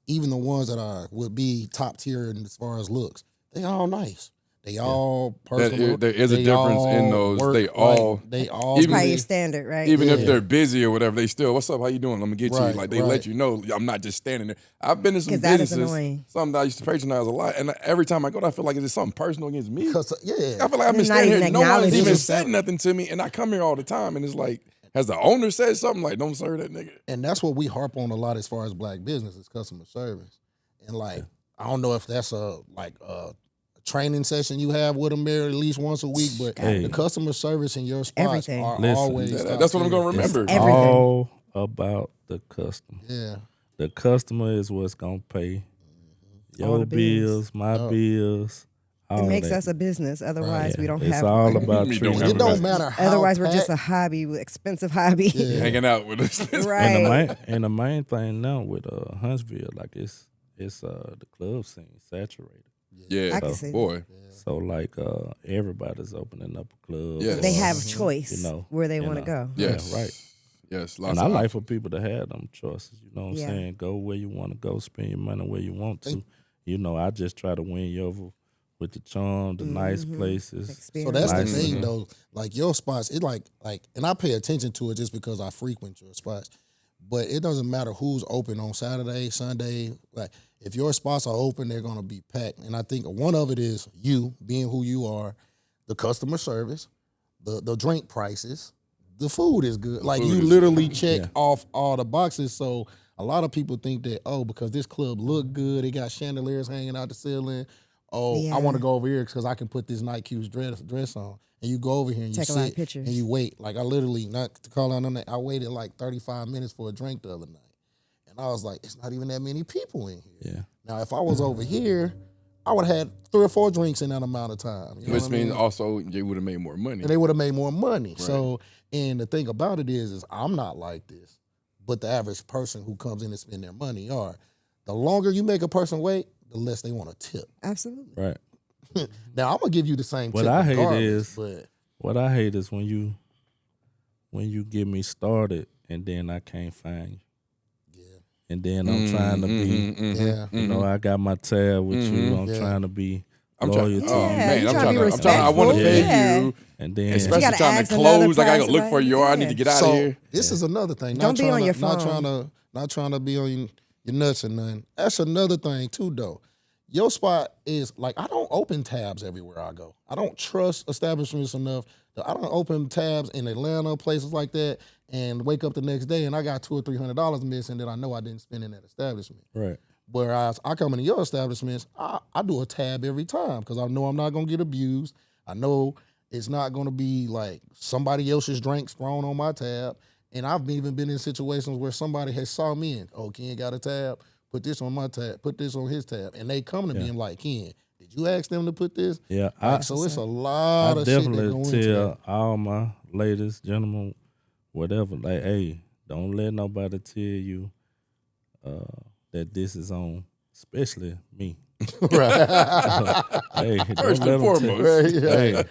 Speaker 2: even the ones that would be top tier as far as looks, they all nice. They all personal.
Speaker 1: There is a
Speaker 2: They
Speaker 1: difference in
Speaker 2: all
Speaker 1: those.
Speaker 2: work,
Speaker 1: They all,
Speaker 2: they all
Speaker 1: even-
Speaker 3: Probably your standard, right?
Speaker 1: even if
Speaker 2: Yeah.
Speaker 1: they're busy or whatever, they still, what's up? How you doing? I'm gonna get you.
Speaker 2: Right,
Speaker 1: Like they
Speaker 2: right.
Speaker 1: let you know. I'm not just standing there. I've been in some
Speaker 3: 'Cause that is
Speaker 1: businesses,
Speaker 3: annoying.
Speaker 1: something that I used to patronize a lot, and every time I go, I feel like it's something personal against me. I
Speaker 2: Because
Speaker 1: feel like I've been
Speaker 3: They're not
Speaker 1: standing
Speaker 3: even
Speaker 1: here. No one's
Speaker 3: acknowledging
Speaker 1: even
Speaker 3: you.
Speaker 1: said nothing to me, and I come here all the time, and it's like, has the owner said something? Like, don't serve that nigga.
Speaker 2: and that's what we harp on a lot as far as black business is customer service. And like, I don't know if that's a training session you have with them there at least once a week, but
Speaker 4: Hey.
Speaker 2: the customer service in your spots
Speaker 3: Everything.
Speaker 2: are
Speaker 4: Listen.
Speaker 2: always
Speaker 1: That's what I'm gonna
Speaker 2: top-tier.
Speaker 1: remember.
Speaker 3: Everything.
Speaker 4: All about the customer.
Speaker 2: Yeah.
Speaker 4: The customer is what's gonna pay
Speaker 3: All
Speaker 4: your
Speaker 3: the bills.
Speaker 4: bills, my bills. All
Speaker 3: It makes
Speaker 4: that.
Speaker 3: us a business. Otherwise, we don't
Speaker 4: It's
Speaker 3: have
Speaker 4: all
Speaker 3: one.
Speaker 4: about
Speaker 1: We
Speaker 4: treating
Speaker 1: don't
Speaker 2: It don't
Speaker 4: everybody.
Speaker 2: matter how
Speaker 3: Otherwise, we're just a
Speaker 2: packed-
Speaker 3: hobby, expensive hobby.
Speaker 1: Hanging out with us.
Speaker 3: Right.
Speaker 4: And the main thing now with Huntsville, like it's the club scene saturated.
Speaker 1: Yeah,
Speaker 3: I can see that.
Speaker 1: boy.
Speaker 4: So like everybody's opening up a club.
Speaker 1: Yes.
Speaker 3: They
Speaker 4: or,
Speaker 3: have a choice
Speaker 4: you know,
Speaker 3: where they
Speaker 4: you
Speaker 3: want to
Speaker 4: know.
Speaker 3: go.
Speaker 1: Yes,
Speaker 4: Yeah, right.
Speaker 1: Yes, lots
Speaker 4: And
Speaker 1: of
Speaker 4: I like
Speaker 1: options.
Speaker 4: for people to have them choices. You know what I'm
Speaker 3: Yeah.
Speaker 4: saying? Go where you want to go, spend your money where you want to. You know, I just try to win you over with the charm, the nice places.
Speaker 2: So that's the
Speaker 4: nice
Speaker 2: thing,
Speaker 4: food.
Speaker 2: though. Like your spots, it like, and I pay attention to it just because I frequent your spots. But it doesn't matter who's open on Saturday, Sunday. Like if your spots are open, they're gonna be packed. And I think one of it is you being who you are, the customer service, the drink prices, the food is good. Like
Speaker 1: food
Speaker 2: you
Speaker 1: is
Speaker 2: literally check off all the boxes. So a lot of people think that, oh, because this club look good, it got chandeliers hanging out the ceiling. Oh, I want to
Speaker 3: Yeah.
Speaker 2: go over here because I can put this Night Q's dress on. And you go over here and you
Speaker 3: Take a lot of
Speaker 2: sit
Speaker 3: pictures.
Speaker 2: and you wait. Like I literally, not to call out on that, I waited like 35 minutes for a drink the other night. And I was like, it's not even that many people in here.
Speaker 4: Yeah.
Speaker 2: Now, if I was over here, I would have had 3 or 4 drinks in that amount of time. You know
Speaker 1: Which
Speaker 2: what I
Speaker 1: means
Speaker 2: mean?
Speaker 1: also you would have made more money.
Speaker 2: And they would have made more money. So, and the thing about it is I'm not like this. But the average person who comes in and spend their money are. The longer you make a person wait, the less they want to tip.
Speaker 3: Absolutely.
Speaker 4: Right.
Speaker 2: Now, I'm going to give you the same
Speaker 4: What
Speaker 2: tip
Speaker 4: I hate
Speaker 2: regardless,
Speaker 4: is-
Speaker 2: but
Speaker 4: What I hate is when you get me started and then I can't find you.
Speaker 2: yeah.
Speaker 4: And then I'm trying to be,
Speaker 2: Yeah.
Speaker 4: you know, I got my tab with you. I'm
Speaker 2: Yeah.
Speaker 4: trying to be
Speaker 1: I'm
Speaker 4: loyal
Speaker 1: trying.
Speaker 4: to
Speaker 1: Oh
Speaker 4: you.
Speaker 3: Yeah,
Speaker 1: man,
Speaker 3: you
Speaker 1: I'm
Speaker 3: tryna
Speaker 1: trying
Speaker 3: be
Speaker 1: to. I'm trying. I want to
Speaker 3: respectful.
Speaker 1: pay
Speaker 3: Yeah.
Speaker 1: you,
Speaker 4: And then
Speaker 1: especially
Speaker 3: gotta
Speaker 1: trying
Speaker 3: ask
Speaker 1: to
Speaker 3: another
Speaker 1: close. Like I gotta look
Speaker 3: person,
Speaker 1: for you. I need
Speaker 3: yeah.
Speaker 1: to get out
Speaker 2: So
Speaker 1: of here.
Speaker 2: this is another thing.
Speaker 3: Don't be on your
Speaker 2: Not
Speaker 3: phone.
Speaker 2: trying to be on your nuts or nothing. That's another thing too, though. Your spot is like I don't open tabs everywhere I go. I don't trust establishments enough. I don't open tabs in Atlanta, places like that, and wake up the next day and I got $200 or $300 missing that I know I didn't spend in that establishment.
Speaker 4: Right.
Speaker 2: Whereas I come into your establishments, I do a tab every time because I know I'm not gonna get abused. I know it's not gonna be like somebody else's drinks thrown on my tab. And I've even been in situations where somebody has saw me and, oh, Ken got a tab, put this on my tab, put this on his tab. And they come to me and like, Ken, did you ask them to put this?
Speaker 4: Yeah.
Speaker 2: Like, so it's a lot
Speaker 4: I
Speaker 2: of shit that go
Speaker 4: definitely
Speaker 2: into that.
Speaker 4: tell all my ladies, gentlemen, whatever, like, hey, don't let nobody tell you that this is on, especially me. Hey,
Speaker 1: First
Speaker 4: don't
Speaker 1: and
Speaker 4: let 'em tell-
Speaker 1: foremost.
Speaker 4: Hey,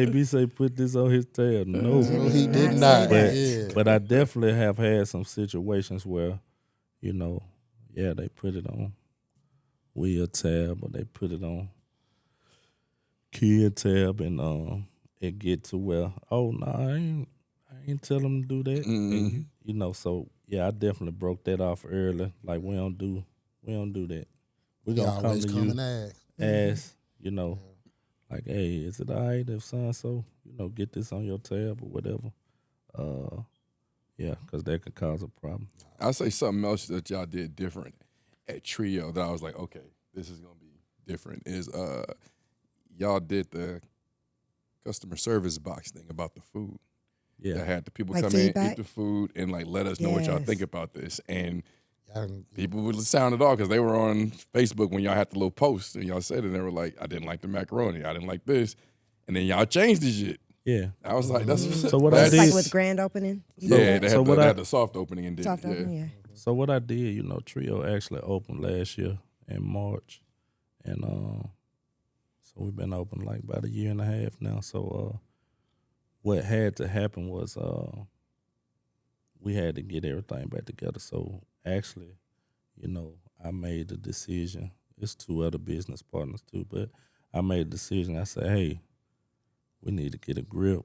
Speaker 4: JB say put this on his tab. No,
Speaker 2: No, he did
Speaker 3: not
Speaker 2: not.
Speaker 3: say
Speaker 2: Yeah.
Speaker 4: but I definitely have had some situations where, you know, yeah, they put it on Will tab or they put it on Kid tab and it get to where, oh no, I ain't tell them to do that. And, you know, so yeah, I definitely broke that off early. Like we don't do that. We
Speaker 2: He
Speaker 4: gonna come
Speaker 2: always
Speaker 4: to
Speaker 2: come
Speaker 4: you,
Speaker 2: and ask.
Speaker 4: ask, you know, like, hey, is it all right if so, you know, get this on your tab or whatever. Yeah, because that could cause a problem.
Speaker 1: I'll say something else that y'all did different at Trio that I was like, okay, this is gonna be different. Is y'all did the customer service box thing about the food.
Speaker 4: Yeah.
Speaker 1: That had the people
Speaker 3: Like
Speaker 1: come in,
Speaker 3: feedback?
Speaker 1: eat the food, and like let us know what y'all
Speaker 3: Yes.
Speaker 1: think about this. And
Speaker 2: And
Speaker 1: people would sound it off because they were on Facebook when y'all had the little post and y'all said it and they were like, I didn't like the macaroni, I didn't like this. And then y'all changed the shit.
Speaker 4: Yeah.
Speaker 1: I was like, that's
Speaker 4: So what I
Speaker 1: that's,
Speaker 4: did-
Speaker 3: Like with grand opening. You
Speaker 1: Yeah,
Speaker 3: do
Speaker 1: they
Speaker 3: that?
Speaker 1: had,
Speaker 4: So
Speaker 1: the,
Speaker 4: what
Speaker 1: they
Speaker 4: I-
Speaker 1: had the soft opening and did
Speaker 3: Soft
Speaker 1: it. Yeah.
Speaker 3: opening, yeah.
Speaker 4: So what I did, you know, Trio actually opened last year in March, and so we've been open like about 1.5 years now. So what had to happen was we had to get everything back together. So actually, you know, I made the decision. It's 2 other business partners too, but I made a decision. I said, hey, we need to get a grip.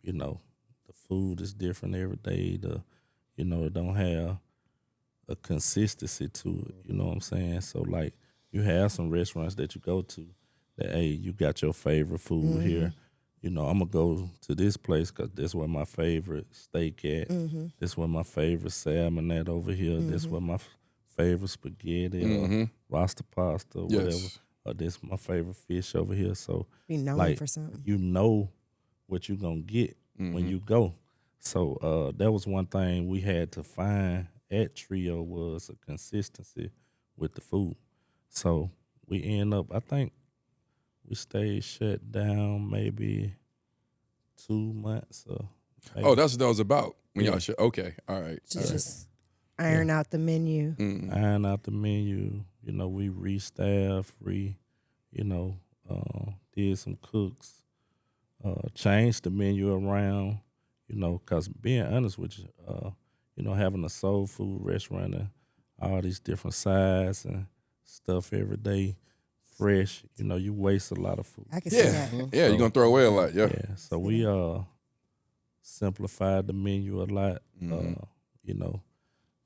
Speaker 4: You know, the food is different every day. You know, it don't have a consistency to it. You know what I'm saying? So like, you have some restaurants that you go to that, hey, you got your favorite food here. You know, I'm gonna go to this place because this where my favorite steak at. This where my favorite salmon at over here. This where my favorite spaghetti or pasta pasta or whatever.
Speaker 1: Yes.
Speaker 4: Or this my favorite fish over here. So
Speaker 3: Be known
Speaker 4: like,
Speaker 3: for something.
Speaker 4: you know what you're gonna get when you go. So that was one thing we had to find at Trio was a consistency with the food. So we end up, I think we stayed shut down maybe 2 months. Maybe.
Speaker 1: Oh, that's what that was about. When
Speaker 4: Yeah.
Speaker 1: y'all should okay. All right.
Speaker 3: To
Speaker 1: All right.
Speaker 3: just iron out the menu.
Speaker 4: iron out the menu. You know, we restaff, you know, did some cooks, changed the menu around, you know, because being honest with you, you know, having a soul food restaurant and all these different sides and stuff every day, fresh, you know, you waste a lot of food.
Speaker 3: I can see
Speaker 1: Yeah,
Speaker 3: that.
Speaker 1: yeah, you're gonna throw away a lot. Yeah,
Speaker 4: Yeah, so we simplified the menu a lot. You know,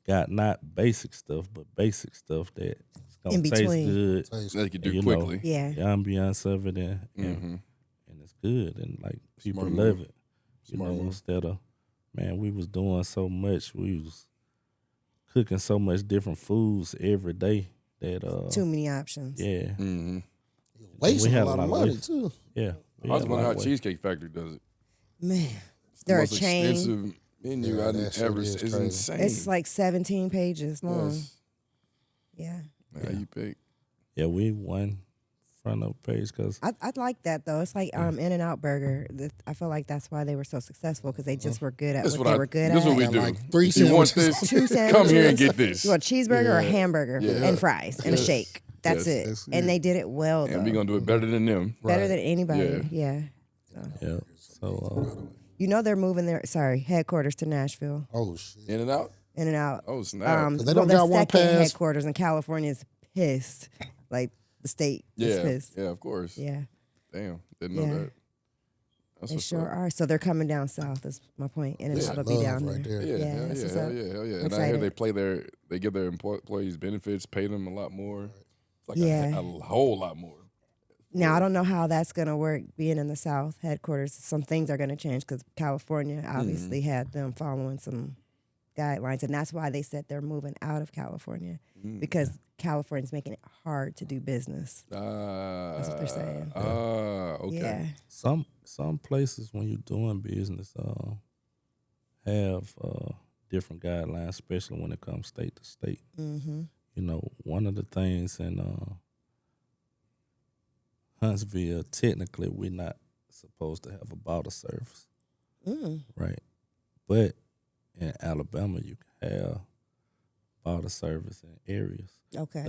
Speaker 4: got not basic stuff, but basic stuff that's gonna
Speaker 3: In
Speaker 4: taste
Speaker 3: between.
Speaker 4: good.
Speaker 2: Taste.
Speaker 1: that you can do
Speaker 4: You know,
Speaker 1: quickly.
Speaker 3: Yeah.
Speaker 4: The ambiance of it and it's good and like people love it. You
Speaker 1: Smart
Speaker 4: know,
Speaker 1: move.
Speaker 4: instead of man, we was doing so much, we was cooking so much different foods every day that
Speaker 3: Too many options.
Speaker 4: yeah.
Speaker 1: Mm-hmm.
Speaker 2: Wasting
Speaker 4: We
Speaker 2: a
Speaker 4: had a
Speaker 2: lot
Speaker 4: lot
Speaker 2: of
Speaker 4: of
Speaker 2: money
Speaker 4: waste.
Speaker 2: too.
Speaker 4: Yeah. we
Speaker 1: I was
Speaker 4: had a
Speaker 1: wondering
Speaker 4: lot
Speaker 1: how
Speaker 4: of waste.
Speaker 1: Cheesecake Factory does it.
Speaker 3: Man,
Speaker 1: The
Speaker 3: they're a
Speaker 1: most
Speaker 3: chain.
Speaker 1: extensive menu
Speaker 2: Yeah,
Speaker 1: I've
Speaker 2: that shit
Speaker 1: ever.
Speaker 2: is
Speaker 1: It's
Speaker 2: crazy.
Speaker 1: insane.
Speaker 3: It's like 17 pages long.
Speaker 1: Yes.
Speaker 3: Yeah.
Speaker 1: How you pick?
Speaker 4: Yeah, we won front of page because
Speaker 3: I like that though. It's like In-N-Out Burger. I feel like that's why they were so successful because they just were good at
Speaker 1: That's
Speaker 3: what
Speaker 1: what
Speaker 3: they
Speaker 1: I.
Speaker 3: were good
Speaker 1: This
Speaker 3: at.
Speaker 1: is what we
Speaker 2: Got
Speaker 1: do.
Speaker 2: like 3
Speaker 1: If you want
Speaker 2: sandwiches.
Speaker 1: this,
Speaker 3: 2 sandwiches.
Speaker 1: come here and get this.
Speaker 3: You want a cheeseburger or a
Speaker 2: Yeah.
Speaker 3: hamburger
Speaker 1: Yeah.
Speaker 3: and fries and a
Speaker 1: Yes.
Speaker 3: shake. That's
Speaker 1: Yes.
Speaker 3: it.
Speaker 2: That's
Speaker 3: And
Speaker 2: it.
Speaker 3: they did it well though.
Speaker 1: And we're gonna do it better than them.
Speaker 3: Better
Speaker 2: Right.
Speaker 3: than anybody. Yeah.
Speaker 4: yeah. So
Speaker 3: You know they're moving their headquarters to Nashville.
Speaker 2: Oh shit.
Speaker 1: In and out.
Speaker 3: In-N-Out.
Speaker 1: Oh snap!
Speaker 2: 'Cause they don't
Speaker 3: their
Speaker 2: got one
Speaker 3: second
Speaker 2: pass-
Speaker 3: headquarters in California is pissed. Like the state is
Speaker 1: yeah,
Speaker 3: pissed.
Speaker 1: yeah, of course.
Speaker 3: Yeah,
Speaker 1: Damn, didn't know
Speaker 3: Yeah.
Speaker 1: that. That's
Speaker 3: they
Speaker 1: what's
Speaker 3: sure
Speaker 1: up.
Speaker 3: are. So they're coming down south. Is my point. In-N-Out will be
Speaker 2: Love
Speaker 3: down
Speaker 2: right
Speaker 3: there.
Speaker 2: there.
Speaker 1: Yeah,
Speaker 3: Yeah,
Speaker 1: hell
Speaker 3: that's
Speaker 1: yeah,
Speaker 3: what's
Speaker 1: hell
Speaker 3: up.
Speaker 1: yeah, hell yeah.
Speaker 3: I'm
Speaker 1: And I hear
Speaker 3: excited.
Speaker 1: they give their employees benefits, pay them a lot more. It's like
Speaker 3: Yeah.
Speaker 1: a whole lot more.
Speaker 3: Now I don't know how that's gonna work. Being in the South headquarters, some things are gonna change because California obviously had them following some guidelines, and that's why they said they're moving out of California because California's making it hard to do business.
Speaker 1: That's
Speaker 3: what they're saying.
Speaker 1: Okay.
Speaker 3: Yeah,
Speaker 4: some places when you're doing business have different guidelines, especially when it comes state to state.
Speaker 3: mm-hmm.
Speaker 4: You know, one of the things in Huntsville, technically, we're not supposed to have a bottle service, right? But in Alabama, you can have bottle service in areas,
Speaker 3: Okay.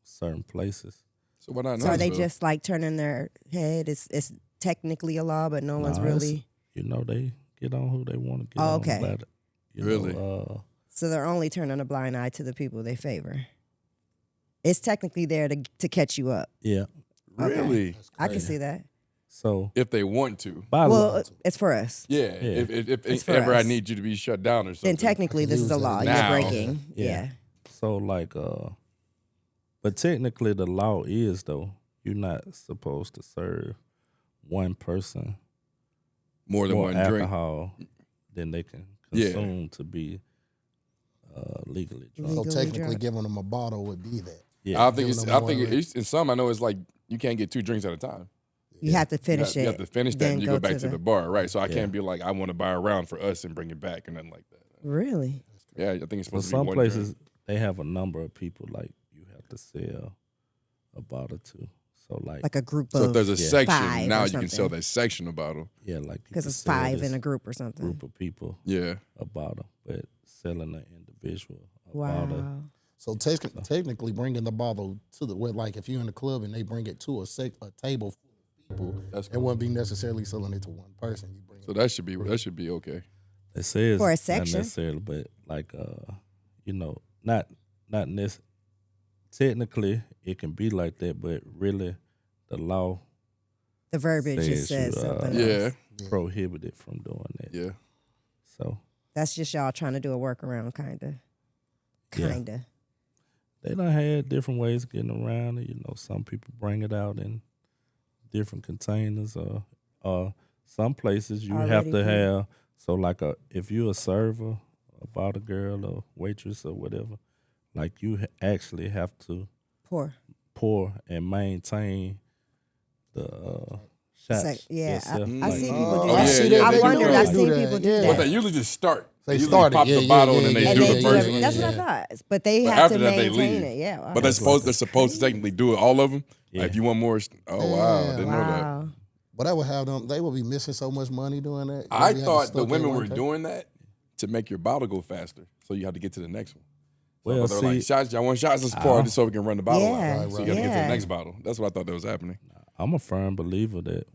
Speaker 4: certain places.
Speaker 1: So why not?
Speaker 3: So are they
Speaker 1: Huntsville?
Speaker 3: just like turning their head? It's technically a law, but no one's
Speaker 4: Nah, it's-
Speaker 3: really.
Speaker 4: You know, they get on who they want to get
Speaker 3: Oh,
Speaker 4: on
Speaker 3: okay.
Speaker 4: about it. You
Speaker 1: Really?
Speaker 4: know,
Speaker 3: So they're only turning a blind eye to the people they favor. It's technically there to catch you up.
Speaker 4: yeah.
Speaker 1: Really?
Speaker 3: I can see that.
Speaker 4: So
Speaker 1: If they want to.
Speaker 4: by law,
Speaker 3: Well, it's for us.
Speaker 1: Yeah.
Speaker 4: Yeah.
Speaker 1: If
Speaker 3: for
Speaker 1: ever I
Speaker 3: us.
Speaker 1: need you to be shut down or something.
Speaker 3: Then technically this is a
Speaker 2: use
Speaker 3: law
Speaker 2: that
Speaker 3: you're
Speaker 1: now.
Speaker 3: breaking.
Speaker 4: Yeah.
Speaker 3: Yeah.
Speaker 4: so like, but technically the law is though you're not supposed to serve one person
Speaker 1: more than
Speaker 4: more
Speaker 1: one drink.
Speaker 4: alcohol than they can
Speaker 1: Yeah.
Speaker 4: consume to be legally drunk.
Speaker 2: So
Speaker 3: Legally
Speaker 2: technically,
Speaker 3: drunk.
Speaker 2: giving them a bottle would be that.
Speaker 4: Yeah,
Speaker 1: I think
Speaker 2: Giving
Speaker 1: it's.
Speaker 2: them
Speaker 1: I think
Speaker 2: one
Speaker 1: it's in some. I know it's like you can't get 2 drinks at a time.
Speaker 3: You have to finish
Speaker 1: you
Speaker 3: it.
Speaker 1: have to finish that,
Speaker 3: then
Speaker 1: and you go back to the bar, right? So I can't be like, I want to buy a round for us and bring it back, and nothing like that.
Speaker 3: Really?
Speaker 1: Yeah, I think it's
Speaker 4: but
Speaker 1: supposed to be
Speaker 4: some
Speaker 1: one
Speaker 4: places
Speaker 1: drink.
Speaker 4: they have a number of people like you have to sell a bottle to. So
Speaker 3: Like a group
Speaker 1: So if
Speaker 3: of
Speaker 1: there's a section,
Speaker 3: 5
Speaker 1: now
Speaker 3: or
Speaker 1: you can sell
Speaker 3: something.
Speaker 1: that section of bottle.
Speaker 4: yeah, like you
Speaker 3: Because
Speaker 4: can
Speaker 3: it's
Speaker 4: sell
Speaker 3: 5
Speaker 4: this
Speaker 3: in a group or something.
Speaker 4: group of people
Speaker 1: Yeah.
Speaker 4: a bottle, but selling an individual a
Speaker 3: Wow.
Speaker 4: bottle.
Speaker 2: So technically, bringing the bottle to the like if you're in the club and they bring it to a table full of people,
Speaker 1: That's
Speaker 2: it wouldn't be necessarily selling it to one person. You bring
Speaker 1: So
Speaker 2: it.
Speaker 1: that should be okay.
Speaker 4: They say it's
Speaker 3: For a
Speaker 4: not
Speaker 3: section?
Speaker 4: necessarily, but like you know, not technically it can be like that, but really the law
Speaker 3: The verbiage just
Speaker 4: says
Speaker 3: says
Speaker 4: you,
Speaker 3: something
Speaker 1: Yeah.
Speaker 3: else.
Speaker 4: prohibited from doing that.
Speaker 1: Yeah.
Speaker 4: So
Speaker 3: That's just y'all trying to do a workaround, kind of.
Speaker 4: Yeah.
Speaker 3: Kind of.
Speaker 4: they done had different ways of getting around it. You know, some people bring it out in different containers, or some places you have
Speaker 3: Already
Speaker 4: to
Speaker 3: pre-
Speaker 4: have. So like if you're a server, a bottle girl, or waitress, or whatever, like you actually have to pour and maintain the shots.
Speaker 3: Yeah,
Speaker 4: yourself.
Speaker 3: I
Speaker 4: Like,
Speaker 3: see people do
Speaker 1: Oh,
Speaker 3: that.
Speaker 1: yeah, yeah,
Speaker 3: I
Speaker 1: they do
Speaker 3: wondered.
Speaker 1: that.
Speaker 3: I've
Speaker 2: They do
Speaker 3: seen
Speaker 2: that,
Speaker 3: people do
Speaker 2: yeah.
Speaker 1: But
Speaker 3: that.
Speaker 1: they usually just start.
Speaker 2: They
Speaker 1: usually
Speaker 2: start it,
Speaker 1: pop
Speaker 2: yeah,
Speaker 1: the bottle and then
Speaker 2: yeah,
Speaker 1: they
Speaker 2: yeah,
Speaker 3: And
Speaker 1: do
Speaker 3: they
Speaker 1: the
Speaker 3: do
Speaker 1: first
Speaker 3: it.
Speaker 1: one.
Speaker 3: That's what I
Speaker 2: Yeah.
Speaker 3: thought. But they
Speaker 1: But
Speaker 3: have
Speaker 1: after
Speaker 3: to
Speaker 1: that, they
Speaker 3: maintain
Speaker 1: leave.
Speaker 3: it. Yeah.
Speaker 1: But they're supposed to technically do it, all of them.
Speaker 4: Yeah.
Speaker 1: Like if you want more, oh wow, I didn't know that.
Speaker 3: Wow.
Speaker 2: But that would have them. They would be missing so much money doing that.
Speaker 1: I
Speaker 2: They had to
Speaker 1: thought the
Speaker 2: stock
Speaker 1: women
Speaker 2: that
Speaker 1: were
Speaker 2: one time.
Speaker 1: doing that to make your bottle go faster, so you have to get to the next one.
Speaker 4: Well,
Speaker 1: So they're like,
Speaker 4: see,
Speaker 1: shots, y'all want shots? Let's pour so we can run the bottle
Speaker 3: Yeah,
Speaker 1: out. So you got to get to the
Speaker 3: yeah.
Speaker 1: next bottle. That's what I thought that was happening.
Speaker 4: I'm a firm believer that,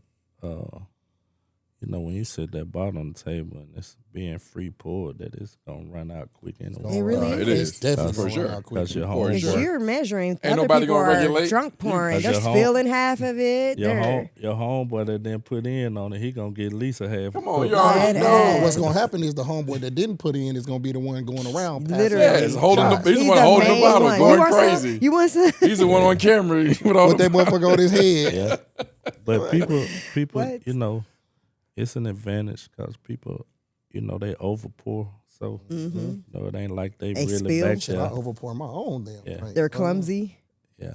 Speaker 4: when you set that bottle on the table and it's being free poured, that it's gonna run out quick anyway.
Speaker 3: It really
Speaker 1: It
Speaker 3: is.
Speaker 1: is.
Speaker 2: Definitely
Speaker 1: For
Speaker 2: gonna
Speaker 1: sure.
Speaker 2: run out quick.
Speaker 4: Because your
Speaker 1: For
Speaker 4: home,
Speaker 3: Because
Speaker 1: sure.
Speaker 3: you're measuring.
Speaker 1: Ain't
Speaker 3: Other
Speaker 1: nobody
Speaker 3: people
Speaker 1: gonna
Speaker 3: are
Speaker 1: regulate.
Speaker 3: drunk pouring.
Speaker 4: Cause
Speaker 3: They're
Speaker 4: your home-
Speaker 3: spilling half of it.
Speaker 4: your
Speaker 3: They're-
Speaker 4: homeboy that didn't put in on it, he gonna get at least a half.
Speaker 1: Come on,
Speaker 4: cup.
Speaker 1: you already
Speaker 3: That
Speaker 1: know.
Speaker 3: ass.
Speaker 2: What's gonna happen is the homeboy that didn't put in is gonna be the one going around. passing
Speaker 3: Literally.
Speaker 1: Yeah, it's holding
Speaker 2: shots.
Speaker 1: he's the
Speaker 3: He's
Speaker 1: one
Speaker 3: the
Speaker 1: holding the
Speaker 3: main
Speaker 1: bottle,
Speaker 3: one.
Speaker 1: going
Speaker 3: You want
Speaker 1: crazy.
Speaker 3: some? You want some?
Speaker 1: He's the one on camera with all
Speaker 2: With
Speaker 1: the
Speaker 2: that motherfucker on his head.
Speaker 4: Yeah, but people,
Speaker 3: What?
Speaker 4: it's an advantage because people, they overpour. So it ain't like they
Speaker 3: They
Speaker 4: really
Speaker 3: spill.
Speaker 4: back
Speaker 2: Shit, I
Speaker 4: there.
Speaker 2: overpour my own damn
Speaker 4: Yeah.
Speaker 2: drink.
Speaker 3: They're clumsy.
Speaker 4: Yeah,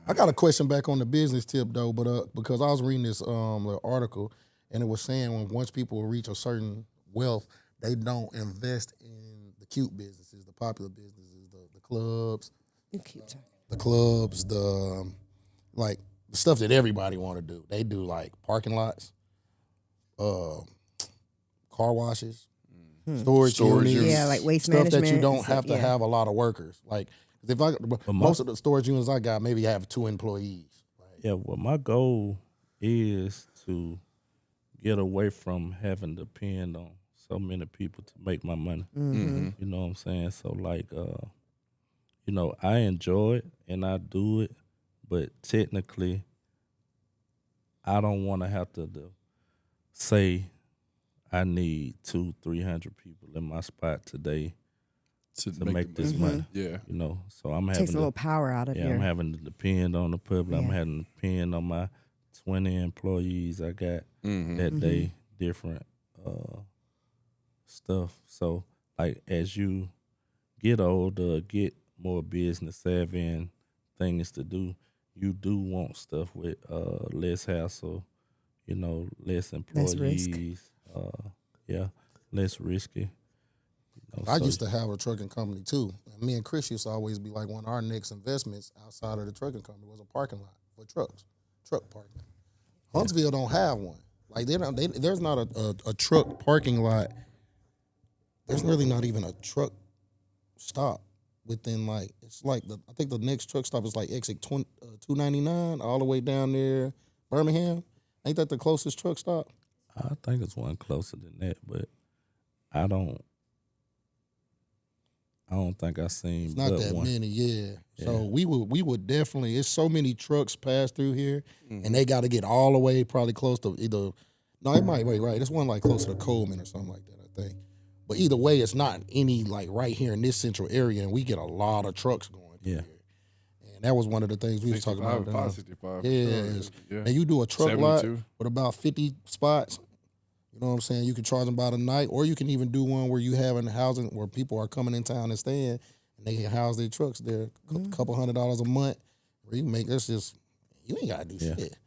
Speaker 2: I got a question back on the business tip though, but because I was reading this little article and it was saying once people reach a certain wealth, they don't invest in the cute businesses, the popular businesses, the clubs,
Speaker 3: You keep talking.
Speaker 2: like the stuff that everybody want to do. They do like parking lots, car washes, storage units,
Speaker 1: units.
Speaker 3: Yeah, like waste
Speaker 2: stuff
Speaker 3: management.
Speaker 2: that you
Speaker 3: and
Speaker 2: don't
Speaker 3: stuff,
Speaker 2: have to
Speaker 3: yeah.
Speaker 2: have a lot of workers. Like if most of the storage units I got maybe have 2 employees.
Speaker 4: yeah. Well, my goal is to get away from having to depend on so many people to make my money.
Speaker 3: Mm-hmm.
Speaker 4: You know what I'm saying? So like, I enjoy it and I do it, but technically, I don't want to have to say I need 200-300 people in my spot today to make this money.
Speaker 1: Yeah.
Speaker 4: So I'm having
Speaker 3: Takes a
Speaker 4: to,
Speaker 3: little power out of
Speaker 4: yeah,
Speaker 3: your.
Speaker 4: I'm having to depend on the public. I'm
Speaker 3: Yeah.
Speaker 4: having to depend on my 20 employees I got
Speaker 1: Mm-hmm.
Speaker 4: that day, different stuff. So like as you get older, get more business savvy and things to do, you do want stuff with less hassle, less
Speaker 3: Less risk.
Speaker 4: employees, less risky.
Speaker 2: I used to have a trucking company too. And me and Chris used to always be like, one of our next investments outside of the trucking company was a parking lot for trucks, truck parking. Huntsville don't have one. Like there's not a truck parking lot. There's really not even a truck stop within I think the next truck stop is like exit 299 all the way down there, Birmingham. Ain't that the closest truck stop?
Speaker 4: I think it's one closer than that, but I don't think I seen
Speaker 2: It's not
Speaker 4: but
Speaker 2: that
Speaker 4: one.
Speaker 2: many, yeah. So we would definitely. It's so many trucks pass through here, and they got to get all the way probably close to either. No, it might wait right. It's one like closer to Coleman or something like that, I think. But either way, it's not any like right here in this central area, and we get a lot of trucks going through
Speaker 4: Yeah.
Speaker 2: here. And that was one of the things we was talking about.
Speaker 1: 65.
Speaker 2: Yes.
Speaker 1: Yeah.
Speaker 2: And you do a truck lot
Speaker 1: 72.
Speaker 2: with about 50 spots. You know what I'm saying? You can charge them by the night, or you can even do one where you have in housing where people are coming in town and staying, and they can house their trucks there, a couple $100 a month. Where you make that's just you ain't gotta do shit.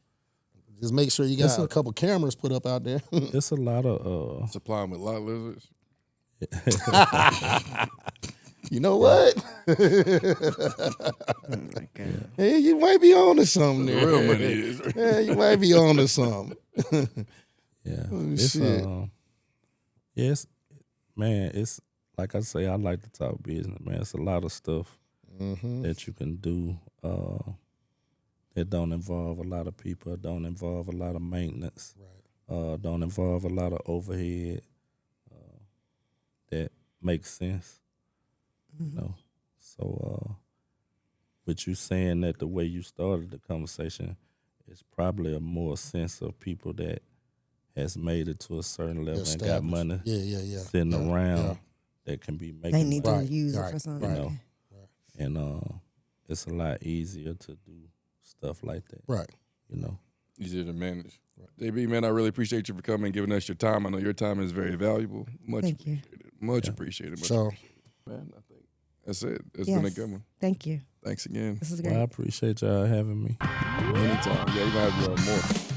Speaker 2: Just make sure you got a couple cameras put up out there.
Speaker 4: It's a lot of
Speaker 1: Supply them with lot lizards.
Speaker 2: You know what? Hey, you might be on to something there.
Speaker 1: The real money is.
Speaker 2: Yeah, you might be on to something.
Speaker 4: yeah.
Speaker 2: Oh,
Speaker 4: It's
Speaker 2: shit.
Speaker 4: yes, man. It's like I say, I like to talk business, man. It's a lot of stuff that you can do that don't involve a lot of people, don't involve a lot of maintenance, don't involve a lot of overhead. That makes sense, So, with you saying that the way you started the conversation, it's probably a more sense of people that has made it to a certain level and got
Speaker 2: Established.
Speaker 4: money
Speaker 2: Yeah.
Speaker 4: sitting
Speaker 2: Yeah,
Speaker 4: around
Speaker 2: yeah.
Speaker 4: that can be making
Speaker 3: They need
Speaker 4: money,
Speaker 3: to use it
Speaker 2: right,
Speaker 3: for something.
Speaker 4: you know, and it's a lot easier to do stuff like that,
Speaker 2: Right.
Speaker 1: Easier to manage. JB, man, I really appreciate you for coming and giving us your time. I know your time is very valuable. Much
Speaker 3: Thank you.
Speaker 1: appreciated. Much appreciated. Much
Speaker 2: So
Speaker 1: man, I think that's it. It's
Speaker 3: Yes.
Speaker 1: been a good one.
Speaker 3: Thank you.
Speaker 1: Thanks again.
Speaker 3: This is
Speaker 4: Well, I
Speaker 3: great.
Speaker 4: appreciate y'all having me.
Speaker 1: Anytime. Yeah, we're going to have you on more.